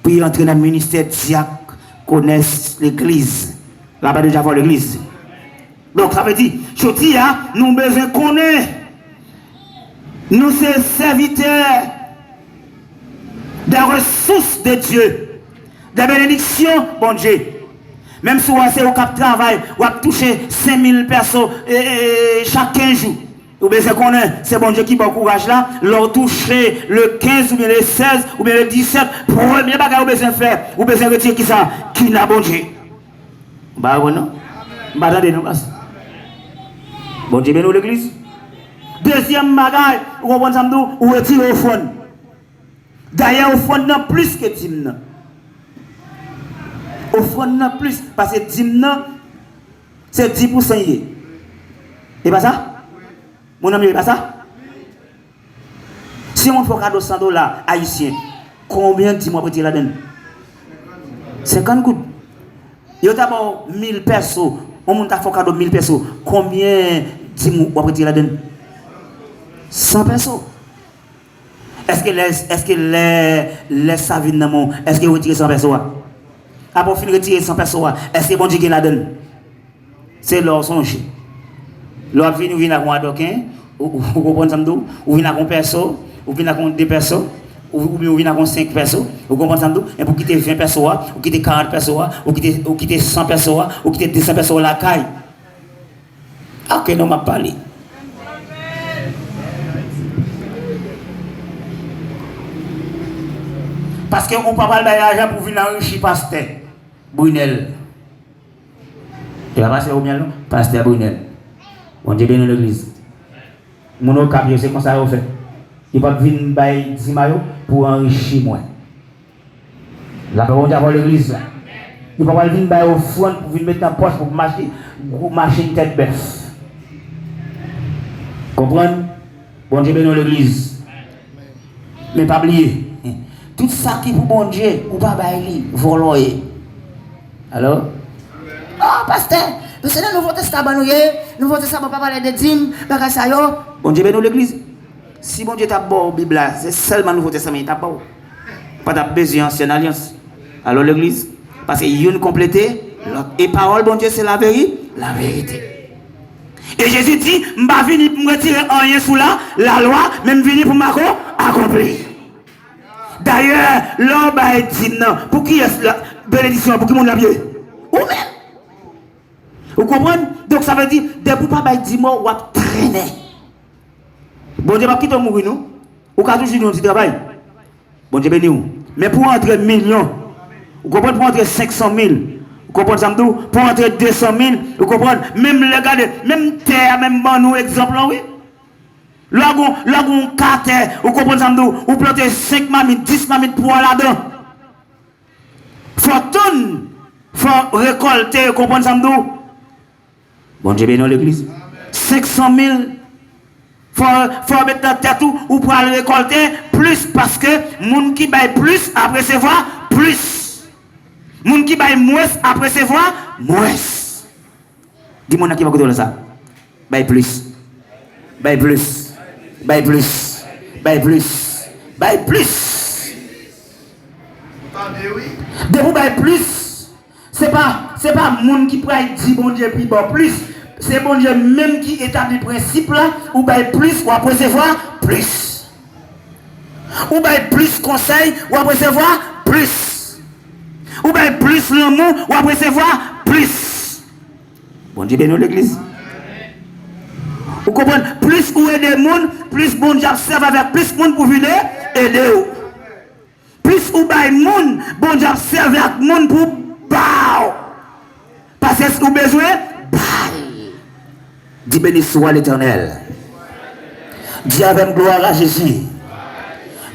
pour entrer dans le ministère diacre connaissent l'église. Là ben déjà avoir l'église. Donc ça veut dire choti a nous besoin connaître nous c'est serviteurs des ressources de Dieu, des bénédictions, bon Dieu. Même si vous avez au cap travail, vous avez touché 5000 personnes chaque 15 jours. Vous avez connaître, c'est bon Dieu qui vous encourage là, leur toucher le 15 ou bien le 16 ou bien le 17. Premier bagage vous besoin faire, vous besoin retirer qui ça, qui n'a bon Dieu. Bah bon non, bah attendez non. Bon Dieu béni l'église. Deuxième bagage, vous comprenez ça m'dou, vous retirez au fond. D'ailleurs, au fond, non plus que Dimna. Au fond, non plus. Parce que Dimna, c'est 10%. Et pas ça? Mon ami, et pas ça? Si on fait un cadeau $100 haïtien, combien de mois pour tirer là-dedans? 50 gouttes. Il y a d'abord 1000 pesos. On a fait un cadeau de 1000 pesos. Combien de mois pour tirer là-dedans? 100 pesos. Est-ce que les savines dans mon, est-ce que vous retirez 100 personnes? Après fin retirer 100 personnes, est-ce que bon Dieu la donne? C'est leur songe. Leur vient avec un adoquin, ou comprenez ça m'dou, ou vient avec un perso, ou vient avec 2 personnes, ou vient avec 5 personnes, vous comprenez ça m'dou, et pour quitter 20 personnes, ou quitter 40 personnes, ou quitter 100 personnes, ou quitter 200 personnes la caille. Ok, non m'a parlé. Parce qu'on ne peut pas l'argent pour venir enrichir pasteur Brunel. Tu vas passer au mien, non? Pasteur Brunel. On dit bien dans l'église. Mon cap, c'est comme ça qu'on fait. Il va venir bailler Zimayo pour enrichir moi. Là, on dit avoir l'église. Il va pas venir bailler au front pour venir mettre dans la poche pour marcher une tête bœuf. Comprenez? Bon Dieu bien dans l'église. Mais pas oublier. Tout ça qui est pour bon Dieu, ou pas bailler, voler. Alors? Oh, pasteur, parce que le Nouveau Testament, Nouveau Testament, pas parler de dîmes, pas ça yo. Bon Dieu, ben l'église. Si bon Dieu t'a bon Bible, c'est seulement le Nouveau Testament qui t'a bon. Pas de besoin d'ancienne alliance. Alors l'église, parce qu'il y a une complétée, et parole, bon Dieu, c'est la vérité. La vérité. Et Jésus dit, je ne vais pas venir pour me retirer rien sous la loi, même venir pour m'accomplir. D'ailleurs, l'homme a dit non. Pour qui est la bénédiction? Pour qui mon bien? Ou même? Vous comprenez? Donc ça veut dire, dès que vous ne dit moi, vous traîner. Bon Dieu, qui t'a mourir nous? Ou quand toujours nous travail? Bon Dieu béni nous. Mais pour entrer millions, vous comprenez? Pour entrer 500 000, vous comprenez ça? Pour entrer 200 000, vous comprenez? Même regardez, même terre, même bon nous exemple, oui. Là, on 4, vous comprenez ça? Vous plantez 5 mamines, 10 mamines pour là-dedans. Faut tonne, faut récolter, vous comprenez ça? Bon Dieu béni dans l'église. 500 000, faut mettre dans tête ou pour aller récolter plus parce que moun qui bail plus après recevoir plus. Moun qui bail moins après recevoir moins. Dis-moi qui va écouter ça. Bail plus. Bail plus. Bail plus. Bail plus. Bail plus. De vous bail plus. C'est pas moun qui pourrait dire bon Dieu puis bon plus. C'est bon Dieu même qui établit le principe là, ou bail plus ou après recevoir plus. Ou bail plus conseil ou après recevoir plus. Ou bail plus l'amour ou après recevoir plus. Bon Dieu bénit l'église. Vous comprenez? Plus ou aider le monde, plus bon Dieu serve avec plus de monde pour venir aider. Plus ou bail monde, bon Dieu serve avec monde pour bao. Parce que vous avez besoin, bail. Dis béni soit l'Éternel. Dis avec gloire à Jésus.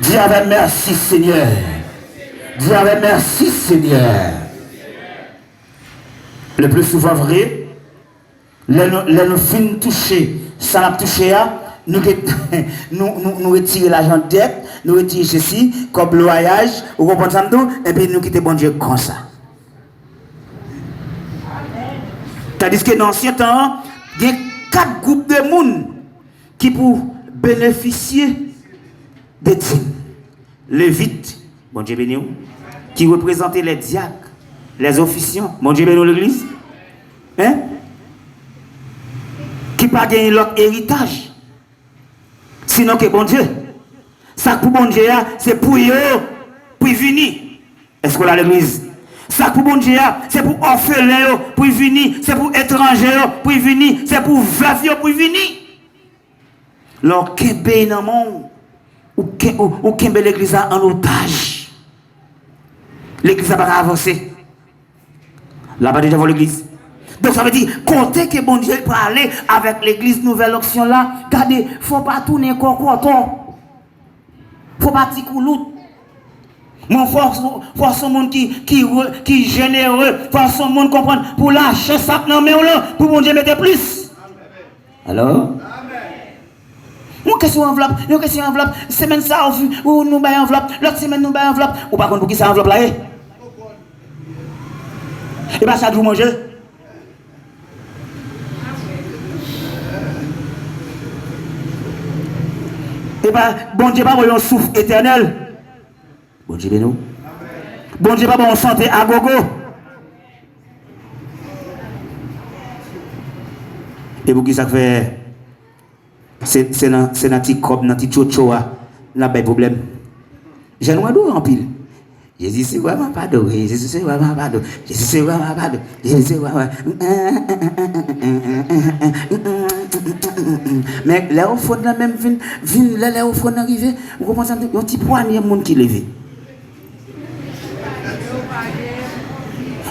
Dis avec merci Seigneur. Dis avec merci Seigneur. Le plus souvent vrai, nous finissons toucher, ça l'a touché, nous retirons l'argent de dette, nous retirons ceci, comme le voyage, vous comprenez ça, et puis nous quittons bon Dieu comme ça. Tandis que dans l'ancien temps, il y a 4 groupes de monde qui pour bénéficier des dîmes. Lévites, bon Dieu béni, qui représentaient les diacres, les officiants, bon Dieu béni l'église, hein? Qui pas gagné l'autre héritage. Sinon que bon Dieu, ça pour bon Dieu, c'est pour eux, pour venir. Est-ce qu'on a l'église? Ça pour bon Dieu, c'est pour orphelins, pour venir. C'est pour étrangers, pour venir. C'est pour veuves, pour venir. Leur kembe dans le monde, ou kembe l'église en otage. L'église n'a pas avancé. Là-bas déjà l'église. Donc ça veut dire, comptez que bon Dieu peut aller avec l'église nouvelle option là. Regardez, il ne faut pas tourner cocoton. Il ne faut pas tirer couloute. Mon force son monde qui généreux, force son monde comprendre pour lâcher ça non mais pour bon Dieu mettre plus. Alors? Une question enveloppe, semaine ça ou nous baillons enveloppe, l'autre semaine nous baillons enveloppe, ou par contre pour qui ça enveloppe là? Et bien chaque jour manger. Et bien bon Dieu pas un souffle éternel. Bon Dieu bénou. Bon Dieu pas bon santé à gogo. Et pour qui ça fait? C'est dans petit cop, dans petit chochoa, n'a pas de problème. J'ai un oiseau en pile. Jésus c'est vraiment pas d'eau. Jésus c'est vraiment pas d'eau. Jésus c'est vraiment pas d'eau. Jésus c'est vraiment. Mais là au fond là même vin là au fond arrivé, vous commencez à un petit poignet monde qui levé.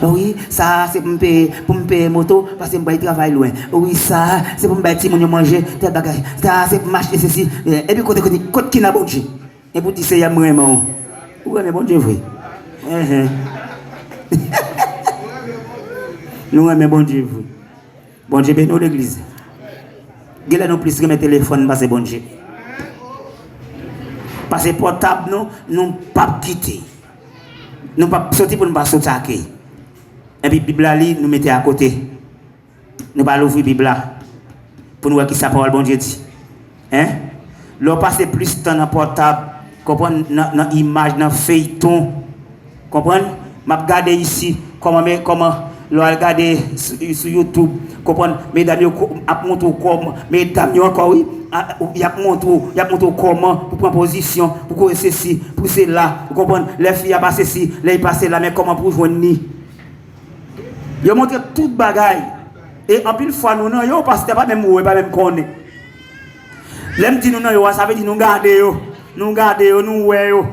Oui, ça c'est pour me payer moto parce que je travaille loin. Oui, ça c'est pour me payer mon manger, tel bagage. Ça c'est pour m'acheter ceci. Et puis côté qui n'a bon Dieu. Et pour dire c'est y'a vraiment. Oui, mais bon Dieu vrai. Nous aimons bon Dieu vrai. Bon Dieu bénit l'église. Gela nous plus remettre téléphone parce que bon Dieu. Parce que portable nous pas quitter. Nous pas sortir pour nous pas sortir. Et puis, la Bible, nous mettons à côté. Nous allons ouvrir la Bible pour nous voir qui sa parole, bon Dieu dit. Hein? L'on passe plus de temps dans le portable, comprendre dans l'image, dans le feuilleton. Comprendre? Je regarde ici, comment l'on regarde sur YouTube, comprendre? Mesdames, ils montrent comment, mesdames, encore oui, ils montrent comment, pour prendre position, pour courir ceci, pour cela, vous comprenez? Les filles ont passé ceci, les passent là, mais comment pour joindre ni? Ils montrent tout bagaille. Et en plus fois nous non, yo parce que pas même ou pas même connaît. L'aime dit nous non, ça veut dire nous garder yo, nous ouais yo.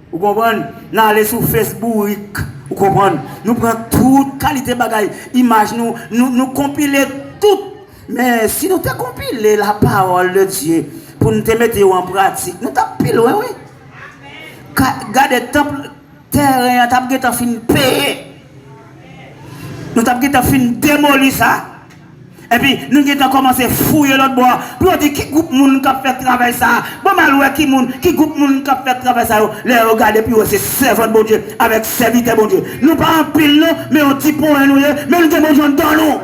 Vous comprenez? Nous aller sur Facebook, vous comprenez? Nous prenons toute qualité bagaille, image nous compiler tout. Mais si nous te compiler la parole de Dieu pour nous te mettre en pratique, nous t'a pile oui. Garder temple terrain, t'a fin payer. Nous avons fait démolir ça. Et puis, nous avons commencé à fouiller l'autre bois. Puis on dit qui groupe moun qui fait travail ça. Bon, mal qui groupe moun qui fait travail ça. Les regarder, puis c'est servant bon Dieu, avec serviteur bon Dieu. Nous pas en pile, non, mais on petit point, nous, mais nous avons besoin dans nous.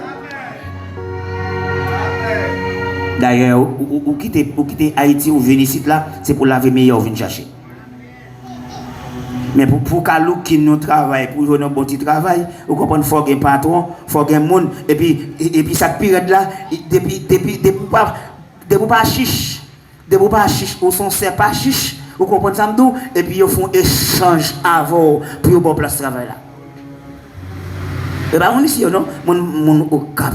D'ailleurs, vous quittez Haïti ou venez ici là, c'est pour laver meilleur, venir chercher. Mais pour Kalou qui nous travaille, pour jouer un bon petit travail, vous comprenez, il faut un patron, il faut un monde, et puis cette période là, depuis pas chiche, ou sont c'est pas chiche, vous comprenez ça, et puis ils font échange avant pour une bonne place de travail là. Et bien, on ici, non, mon au cap.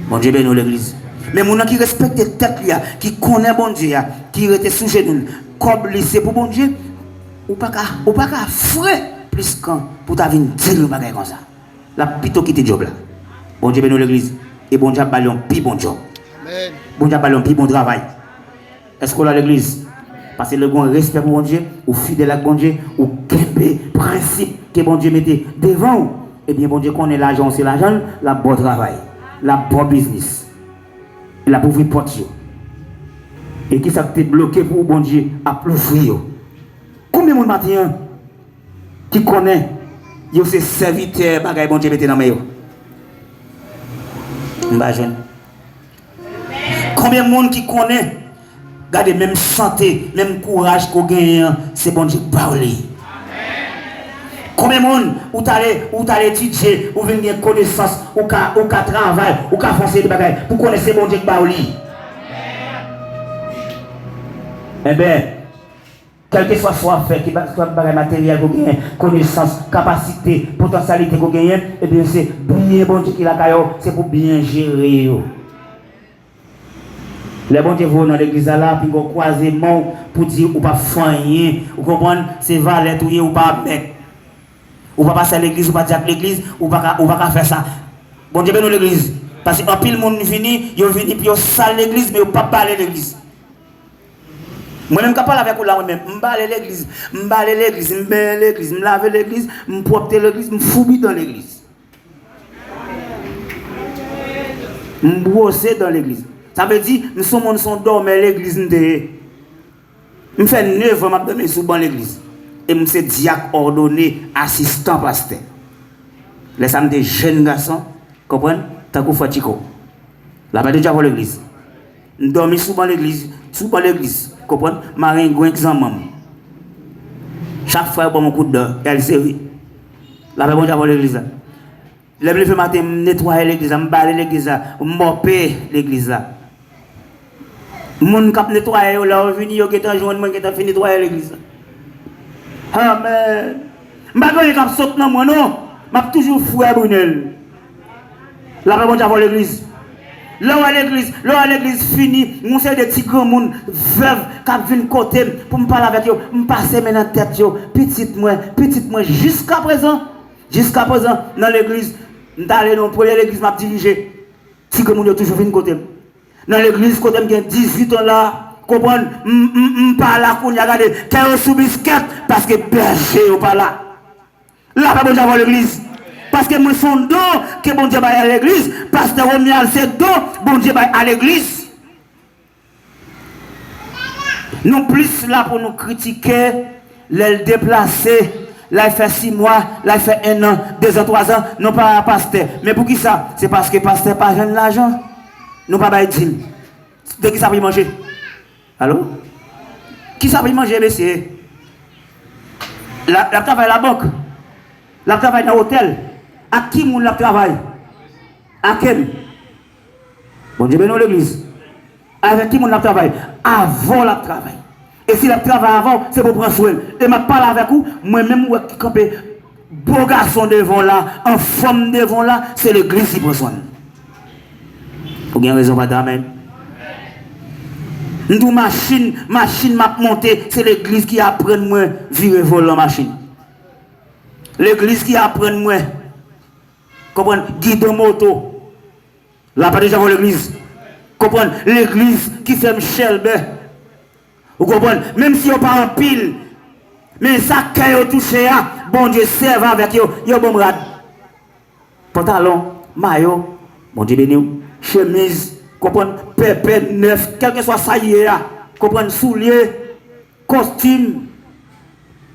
Bon Dieu bénit l'église. Mais mon qui respecte la tête, qui connaît bon Dieu, qui était sous genoux, comme lycée pour bon Dieu, ou pas qu'à frais plus qu'un pour ta vie dire bagay comme ça. La plutôt quitter job là. Bon Dieu bénit l'église. Et bon Dieu ballon pi bon job. Amen. Bon Dieu ballon pi bon travail. Est-ce qu'on a l'église? Parce que le bon respect pour bon Dieu, ou fidèle à bon Dieu, ou quel principe que bon Dieu mettait devant. Eh bien bon Dieu connaît l'argent, c'est l'argent, la bon travail, la bon business. La pauvre porte. Et qui s'est bloqué pour bon Dieu à ploufrir. Combien de matin qui connaît yo c'est serviteur bagay bon Dieu mette dans main. M'ba jeune. Combien de monde qui connaît garder même santé, même courage qu'on gagne, c'est bon Dieu parler. Combien de monde ou t'allez étudier, ou venir connaissance, ou ka travail, ou ka foncer des bagages pour connaître bon Dieu parler. Eh bien, quel que soit soit fait, qui soit bagage matériel qu'on gagne, connaissance, capacité, potentialité qu'on gagne, eh bien c'est bien bon Dieu qui la caillou, c'est pour bien gérer. Les bon Dieu vont dans l'église là, puis on croise les mains pour dire ou pas fanyer, vous comprenez, c'est valet ou pas mettre. Ou pas passer à l'église, ou pas dire à l'église, ou pas faire ça. Bon Dieu bénit l'église. Parce qu'en pile monde vini, ils viennent puis ils salent l'église, mais ils ne pas parler l'église. Moi-même, je parle avec vous là, moi-même, je parle l'église, je parle l'église, je mets l'église, je lave l'église, je propre l'église, je fouille dans l'église. Je brosse dans l'église. Ça veut dire, nous sommes dormés à l'église. Je fais 9 ans, je suis dans l'église. Et je suis diacre ordonné, assistant pasteur. Les femmes des jeunes garçons, comprenez? Tant qu'on fait chico. La paix de Dieu pour l'église. Je dormis souvent l'église, comprenez? Marin Gouin examen. Chaque fois, bon mon coup de dent, elle série. La paix de Dieu pour l'église. Le matin, je nettoie l'église, je balaye l'église, je mopper l'église. Mon cap nettoyer là, venu yo qui t'a joindre moi qui t'a fini nettoyer l'église. Amen. M'pa gagner cap saute dans moi non, m'a toujours foué Brunel. La paix bon Dieu pour l'église. Là à l'église fini, mon c'est des petits grands monde veuve qui viennent côté pour me parler avec yo, me passer maintenant tête yo, petite moi jusqu'à présent dans l'église, d'aller dans première l'église m'a dirigé. Petit grands monde toujours vinn côté. Dans l'église, quand j'ai 18 ans là, comprendre, pas là, qu'on y a regardé, t'es sous biscuit, parce que berger ou pas là. Là, pas bon Dieu à l'église. Parce que moi, son dos, que bon Dieu va à l'église, parce que Romial, c'est dos, bon Dieu va à l'église. Nous plus là pour nous critiquer, les déplacer, là, il fait 6 mois, là, il fait 1 an, 2 ans, 3 ans, non pas pasteur. Mais pour qui ça? C'est parce que pasteur pas jeune l'argent. Nous ne pouvons pas dire. De qui ça peut manger? Allô? Qui ça peut manger, monsieur? La travaille à la banque. La travaille dans l'hôtel. À qui moun la travaille? À quel? Bon Dieu bénit l'église. Avec qui moun la travaille? Avant la travail. Et si la travaille avant, c'est pour prendre soin. Et je parle avec vous, moi-même, qui campe beau garçon devant là, en forme devant là, c'est l'église qui prend soin. Vous avez raison, madame. Nous, machine m'a monté, c'est l'église qui apprend moi virer volant machine. L'église qui apprend moi, comprendre, guider moto. La pas déjà pour l'église. Comprendre, l'église qui fait Michel B. Vous comprenez, même si on pas en pile, mais ça quand vous touché, bon Dieu serve avec vous, bon rad. Pantalon, maillot. Bon Dieu béni, chemise, comprendre, pépé neuf, quel que soit ça y est, comprendre, souliers, costume.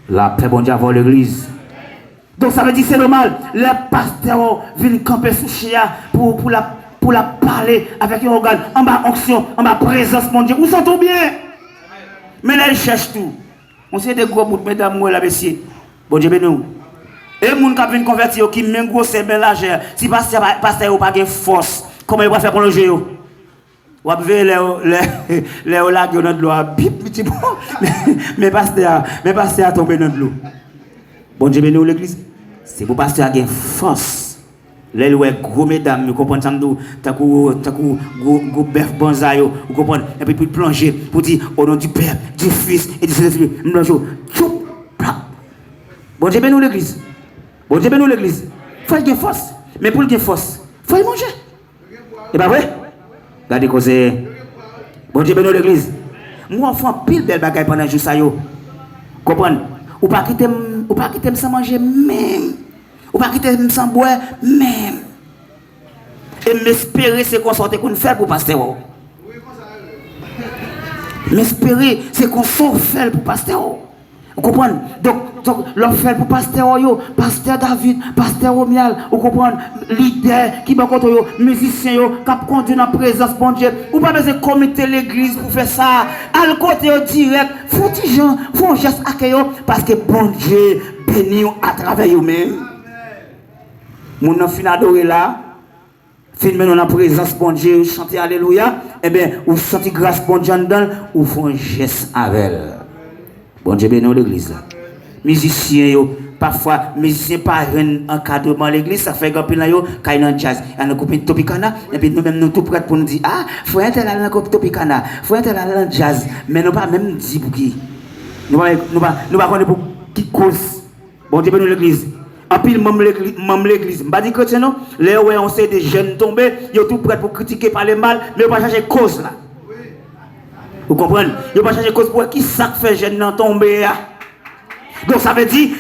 La paix, bon Dieu, avant l'église. Donc ça veut dire c'est normal, les pasteurs viennent camper sous chia pour la parler avec un organe, en bas onction, en bas présence, mon Dieu. Vous sentez bien? Mais là, ils cherchent tout. On sait des gros bouts, mesdames, moi, là, messieurs. Bon Dieu, béni. Et les gens qui viennent convertir, qui même gros, c'est mélangé. Si pasteur n'a pas de force, comment il va faire pour le jeu? Ou à les lagues dans de l'eau, mais pasteur a tombé dans de l'eau. Bon Dieu, béni l'église. C'est pour pasteur qui a une force. Les gros mesdames, vous comprenez, t'as gros bœuf bonsaï, vous comprenez, et puis plonger, pour dire au nom du Père, du Fils et du Saint-Esprit, bon Dieu, béni l'église. Bon Dieu, béni l'église. Il faut qu'il force. Mais pour qu'il force, il faut y manger. Et pas vrai? Regardez que c'est. Bon Dieu, béni l'église. Moi, je fais pile belle bagaille pendant le jour. Comprenez? Ou pas quitter sans manger même. Ou pas quitter sans boire même. Et m'espérer, c'est qu'on sorte qu'on fait pour pasteur. M'espérer, c'est qu'on sort faire pour pasteur. Vous comprenez? Donc l'on fait pour pasteur yo, pasteur David, pasteur Omial, vous comprenez? Leader qui va contre yo, musicien yo, qui conduit dans la présence bon Dieu. Ou pas besoin de commettre l'église pour faire ça. À le côté direct, faut gens, faut juste accueillir parce que bon Dieu bénit à travers vous-même. Mon enfant adoré là, filmer dans la présence bon Dieu, chanter alléluia, eh bien, ou sentir grâce bon Dieu dedans, ou font un geste avec elle. Bon Dieu béni l'église. Musiciens, parfois, musiciens pas un encadrement l'église, ça fait grand pile yo, quand il jazz, il y a une copine Topicana, et puis nous-mêmes nous tout prêts pour nous dire, ah, faut être là dans la Topicana, faut être là dans jazz, mais nous pas même dire pour qui. Nous pas connaître pour qui cause. Bon Dieu béni l'église. En pile, même l'église. Je ne dis pas que non, les on sait des jeunes tombés, ils sont tout prêts pour critiquer par les mal, mais ils ne pas chercher cause là. Vous comprenez? Ils ne pas chercher cause pour qui ça fait jeune non tomber. Donc ça veut dire,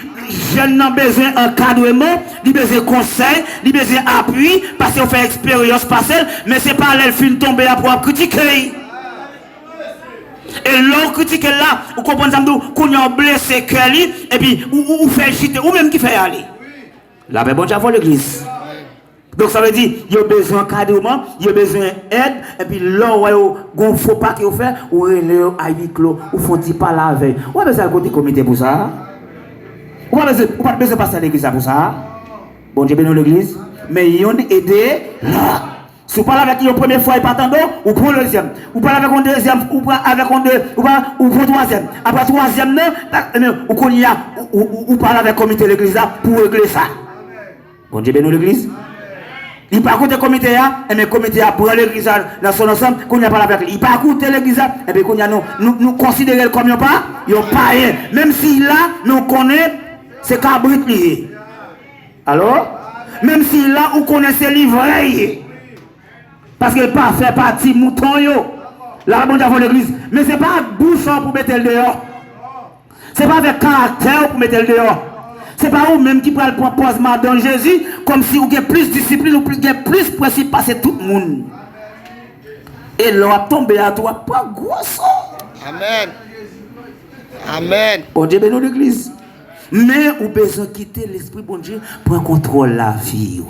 jeune n'a besoin d'encadrement, il besoin de conseil, il besoin d'appui, parce qu'on fait expérience partielle, mais ce n'est pas elle fin tomber pour critiquer. Et l'on critique là, vous comprenez qu'on a blessé Kelly, et puis ou fait chiter, ou même qui fait aller. La paix bon Dieu avant l'église. Donc ça veut dire, il y a besoin d'encadrement, il y a besoin d'aide, et puis là, il y a un faux pas qu'il fait, ou il y a un huis clos, ou font il pas la veille. Ou pas besoin de comité pour ça? Ou pas besoin de passer à l'église pour ça? Bon Dieu béni l'église, mais ils ont aidé là. Si vous parlez avec la première fois, il pas attendre, ou pour le deuxième. Vous parlez avec un deuxième, ou avec un deux, ou pour le troisième. Après le troisième, ou parlez avec le comité de l'église pour régler ça. Bon Dieu béni l'église. Il pas écouter le comité, et le comité a pour l'église dans son ensemble, qu'on n'y a pas avec lui. Il pas écouter l'église, et bien qu'on y a nous considérer comme il n'y a pas, même si là, nous connaissons, c'est cabrit lié. Alors, même si là, on connaît ses livres, parce qu'il pas fait partie mouton yo. La bonne avant l'église. Mais ce n'est pas bouchon pour mettre le dehors. Ce n'est pas avec caractère pour mettre le dehors. Ce n'est pas vous même qui prend le proposement dans Jésus comme si vous avez plus de discipline ou plus de principe passer tout le monde. Et là, tomber à toi, pas gros.
Amen. Amen.
Bon Dieu béni l'église. Mais vous besoin quitter l'esprit bon Dieu pour contrôler la vie.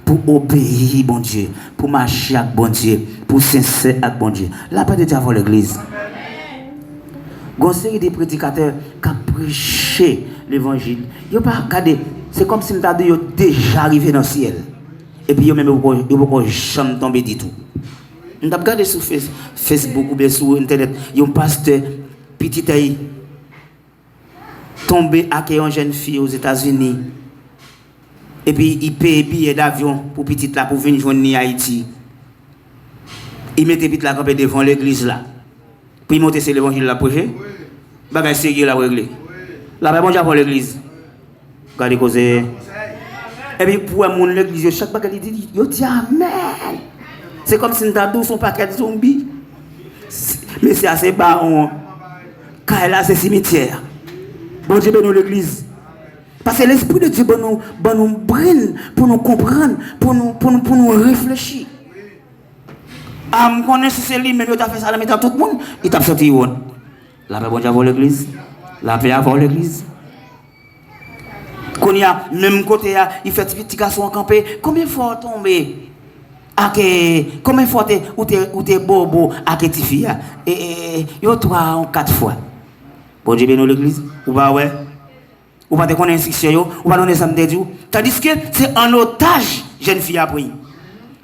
Pour obéir, bon Dieu, pour marcher avec bon Dieu, pour sincère avec bon Dieu. La paix de Dieu avant l'église. Il y a une série de prédicateurs qui ont prêché l'évangile. Ils n'ont pas regardé. C'est comme si nous avions déjà arrivé dans le ciel. Et puis, ils n'ont pas jamais tombé du tout. Nous avons regardé sur Facebook ou bien sur Internet. Il y a un pasteur petit tombé avec une jeune fille aux États-Unis. Et puis, il paye billet d'avion pour petite là, pour venir joindre Haïti. Il mettait petite là devant l'église là. Puis il montait sur l'évangile là, projet. Bagay sérieux là, réglé. Là, bon Dieu pour l'église. Regardez cause. Et puis, pour mon l'église, chaque bagay il dit Amen. C'est comme si nous avons son paquet de zombies. Mais c'est assez bas. Car là, c'est cimetière. Bon Dieu bénit l'église. Parce que l'Esprit de Dieu nous brûle pour nous comprendre, pour nous réfléchir. Je connais si c'est lui, mais il a fait ça dans tout le monde. Il t'a sorti où? La paix, bon Dieu, avant l'église. La paix avant l'église. Quand il y a même côté, il fait petit garçon en campé. Combien de fois tomber? Combien de fois ou t'es bobo à que tu fille? Et 3 ou 4 fois. Bon Dieu, bénis l'église. Ou pas, ouais. Ou pas te connaître instruction, ou pas donner ça me dit. Tandis que c'est en otage, jeune fille a pris.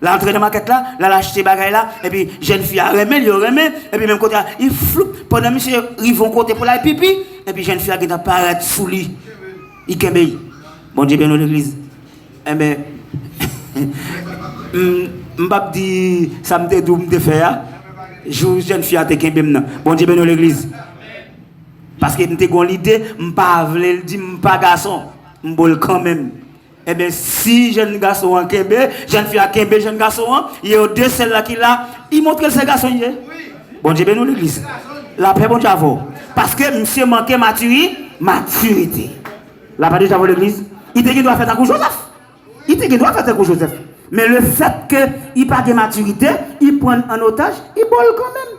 L'entrée de maquette là, la lâcheté bagaille là, et puis jeune fille a remet, il remet, et puis même côté, il floupe, pendant monsieur Rivon côté pour la pipi, et puis jeune fille a qui apparaît sous lui. Il kembe. Bon Dieu bénis l'église. Eh bien, m'bap dit, ça me dit d'où me faire, jeune fille a te kembe maintenant. Bon Dieu bénis l'église. Parce que m'te gon l'idée, m'pas vle dit m'pas garçon, m'bol quand même. Eh bien, si jeune garçon en Kembe, jeune fille à Kembe, jeune garçon, il y a deux celles là qui là, il montre que c'est garçon. Bon Dieu, bénis l'église. La paix, bon Dieu, parce que monsieur manquait maturité. La paix, déjà, l'église. Il te doit faire un coup Joseph. Il te doit faire un coup Joseph. Mais le fait qu'il n'a pas de maturité, il prend en otage, il vole quand même.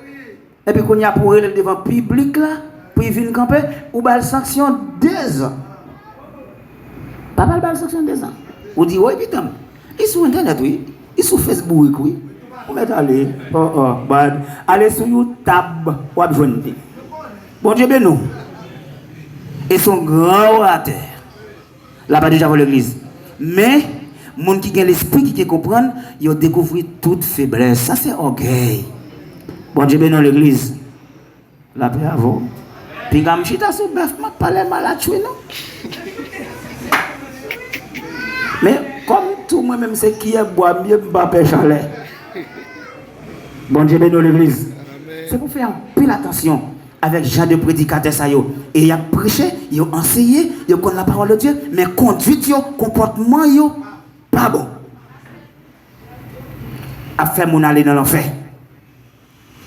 Et puis, quand il y a pour elle devant le public là, pour il vient camper, ou bal sanction 2 ans. Pas mal de sanction 2 ans. On dit, oui, putain, il est sur Internet, oui. Il est sur Facebook, oui. On met aller, allez sur YouTube, ou à joindre. Bon Dieu, ben nous. Et son grand orateur. Là-bas déjà pour l'église. Mais, les gens qui ont l'esprit, qui comprennent, ils ont découvert toute faiblesse. Ça, c'est orgueil. Bon Dieu, ben nous l'église. La paix à vous. Puis quand je suis dans ce bœuf, je ne parle pas mal à tuer, non? Mais comme tout moi-même, c'est qui est bois, mieux ne pas pêcher chalet. Bon Dieu, bénis l'église. C'est pour faire pile attention avec Jean de prédicateur. Et il a prêché, il a enseigné, il a connu la parole de Dieu, mais conduite, comportement, pas bon. A fait mon aller dans l'enfer.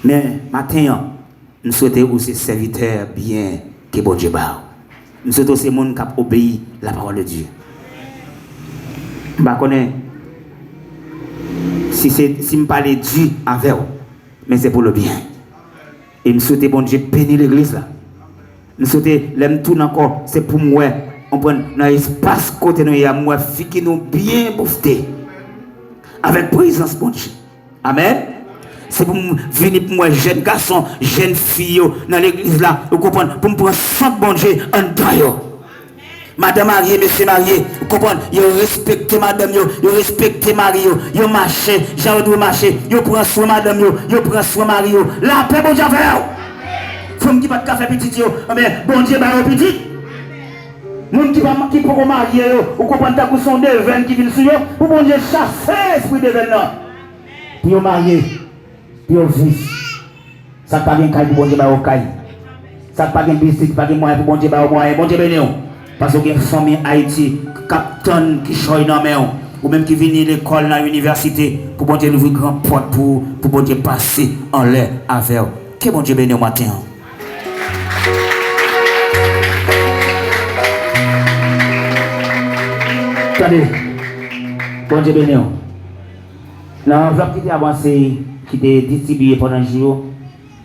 Mais matin, nous souhaitons aussi serviteurs bien que bon Dieu bat. Nous souhaitons aussi les gens qui obéissent à la parole de Dieu. Je connais si je parle de Dieu avec vous, mais c'est pour le bien. Et je souhaite bon Dieu bénir l'église là. Je souhaite l'aime tout encore, c'est pour moi. On prend dans l'espace côté nous, il y a moi qui nous bien bouffé avec présence bon Dieu. Amen. C'est pour venir pour moi, jeune garçon, jeune fille, dans l'église là, vous comprenez, pour me prendre 5 bon Dieu en taille. Madame mariée, monsieur marié, vous comprenez, vous respectez madame, vous respectez mari, vous marchez, j'ai dois marcher, vous prenez soin madame, vous prenez soin mari. La paix, bon Dieu, il faut me dire pas de café petit, mais bon Dieu, bah, petit. Les gens qui peuvent marier, vous comprenez, vous sont des veines qui viennent sur eux, pour bon Dieu chasser l'esprit de veines là. Puis vous mariez. Yo vis, ça pas bien caille pour bon Dieu ba au caille. Ça pas bien biscuit, pas bien moyen pour bon Dieu ba au moyen. Bon Dieu béni. Parce que famille Haïti, capitaine qui choisit dans main ou même qui vient à l'école dans l'université pour bon Dieu ouvrir grand porte pour bon Dieu passer en l'air avec. Que bon Dieu béni au matin. Attendez. Bon Dieu béni. L'enveloppe qui était avancée qui était distribué pendant le jour,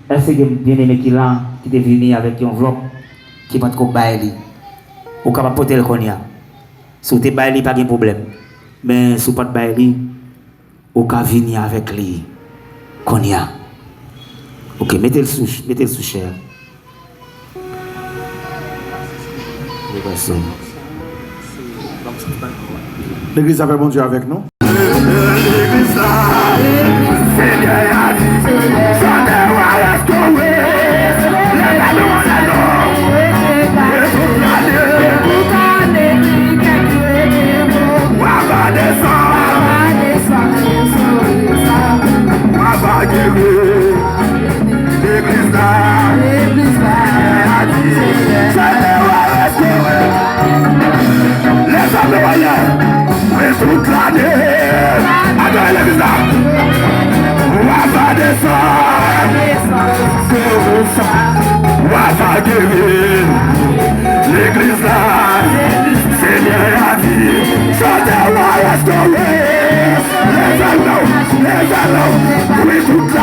est-ce que bien aimé qui là, qui est venu avec une enveloppe qui va te bailler, ou capable de porter le cognac. Si vous êtes bailler, pas de problème. Mais si vous n'êtes pas bailler, vous pouvez venir avec lui cognac. Ok, mettez le sous cher.
L'église avait bon Dieu avec nous. L'église là, Seigneur a dit, ça ne va restaurer. L'église là, a dit, ça ne va restaurer. Les hommes de voyage, mais toute l'année, adorez l'église là. On va descendre, on va guérir. L'église là, Seigneur a dit, ça ne va restaurer. Les allons, oui, toute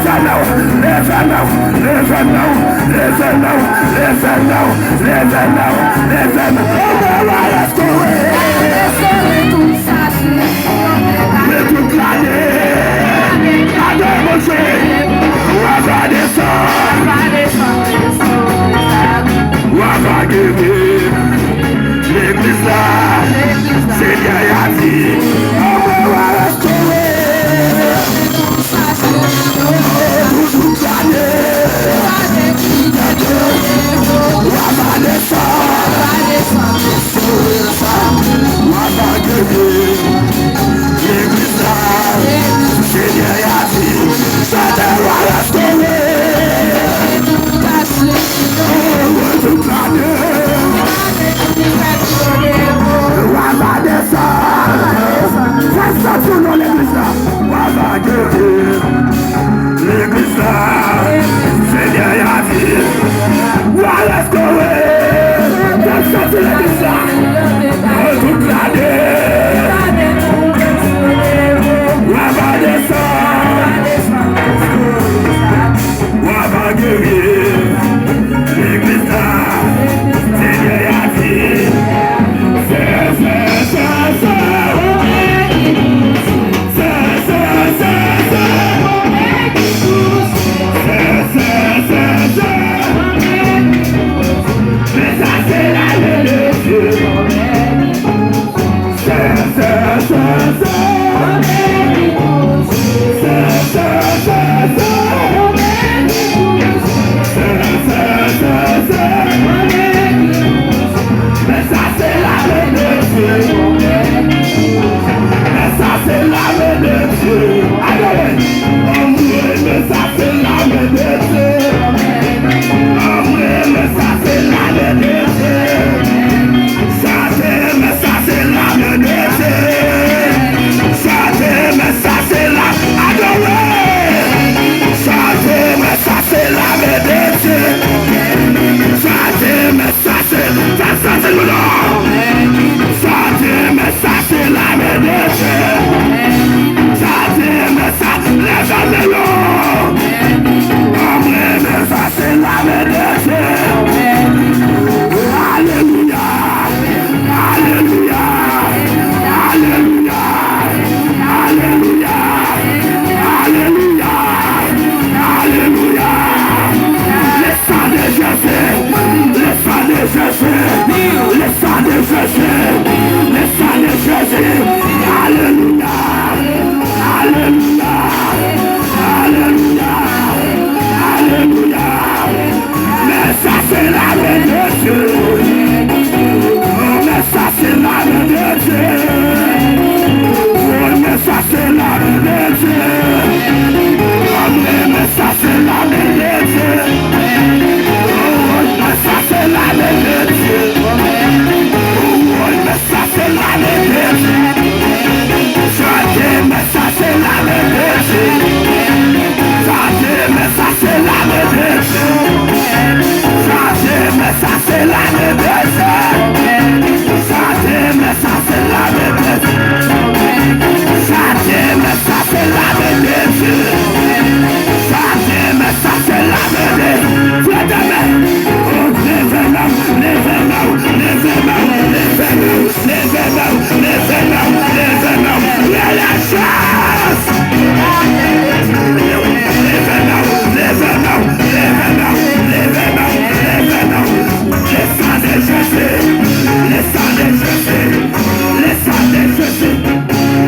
listen now, listen now, listen now, listen now, listen now, listen now, listen now. Let's go away. Mais toute l'année, à démontrer, on va descendre, on va guérir. L'église là, c'est bien à dire. On va restaurer. Toute l'année, on va descendre, on va guérir. L'église là, c'est bien à dire. Ça va restaurer. Toute l'année. Wava descendre, fais ça tout dans l'église là. Wava guérir, l'église là, c'est bien à dire. Wava restaurer, fais ça tout l'église là. Toute l'année, Wava descendre, Wava guérir, l'église là, c'est bien à dire.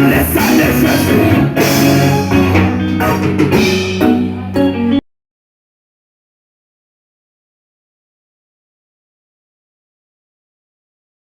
Laisse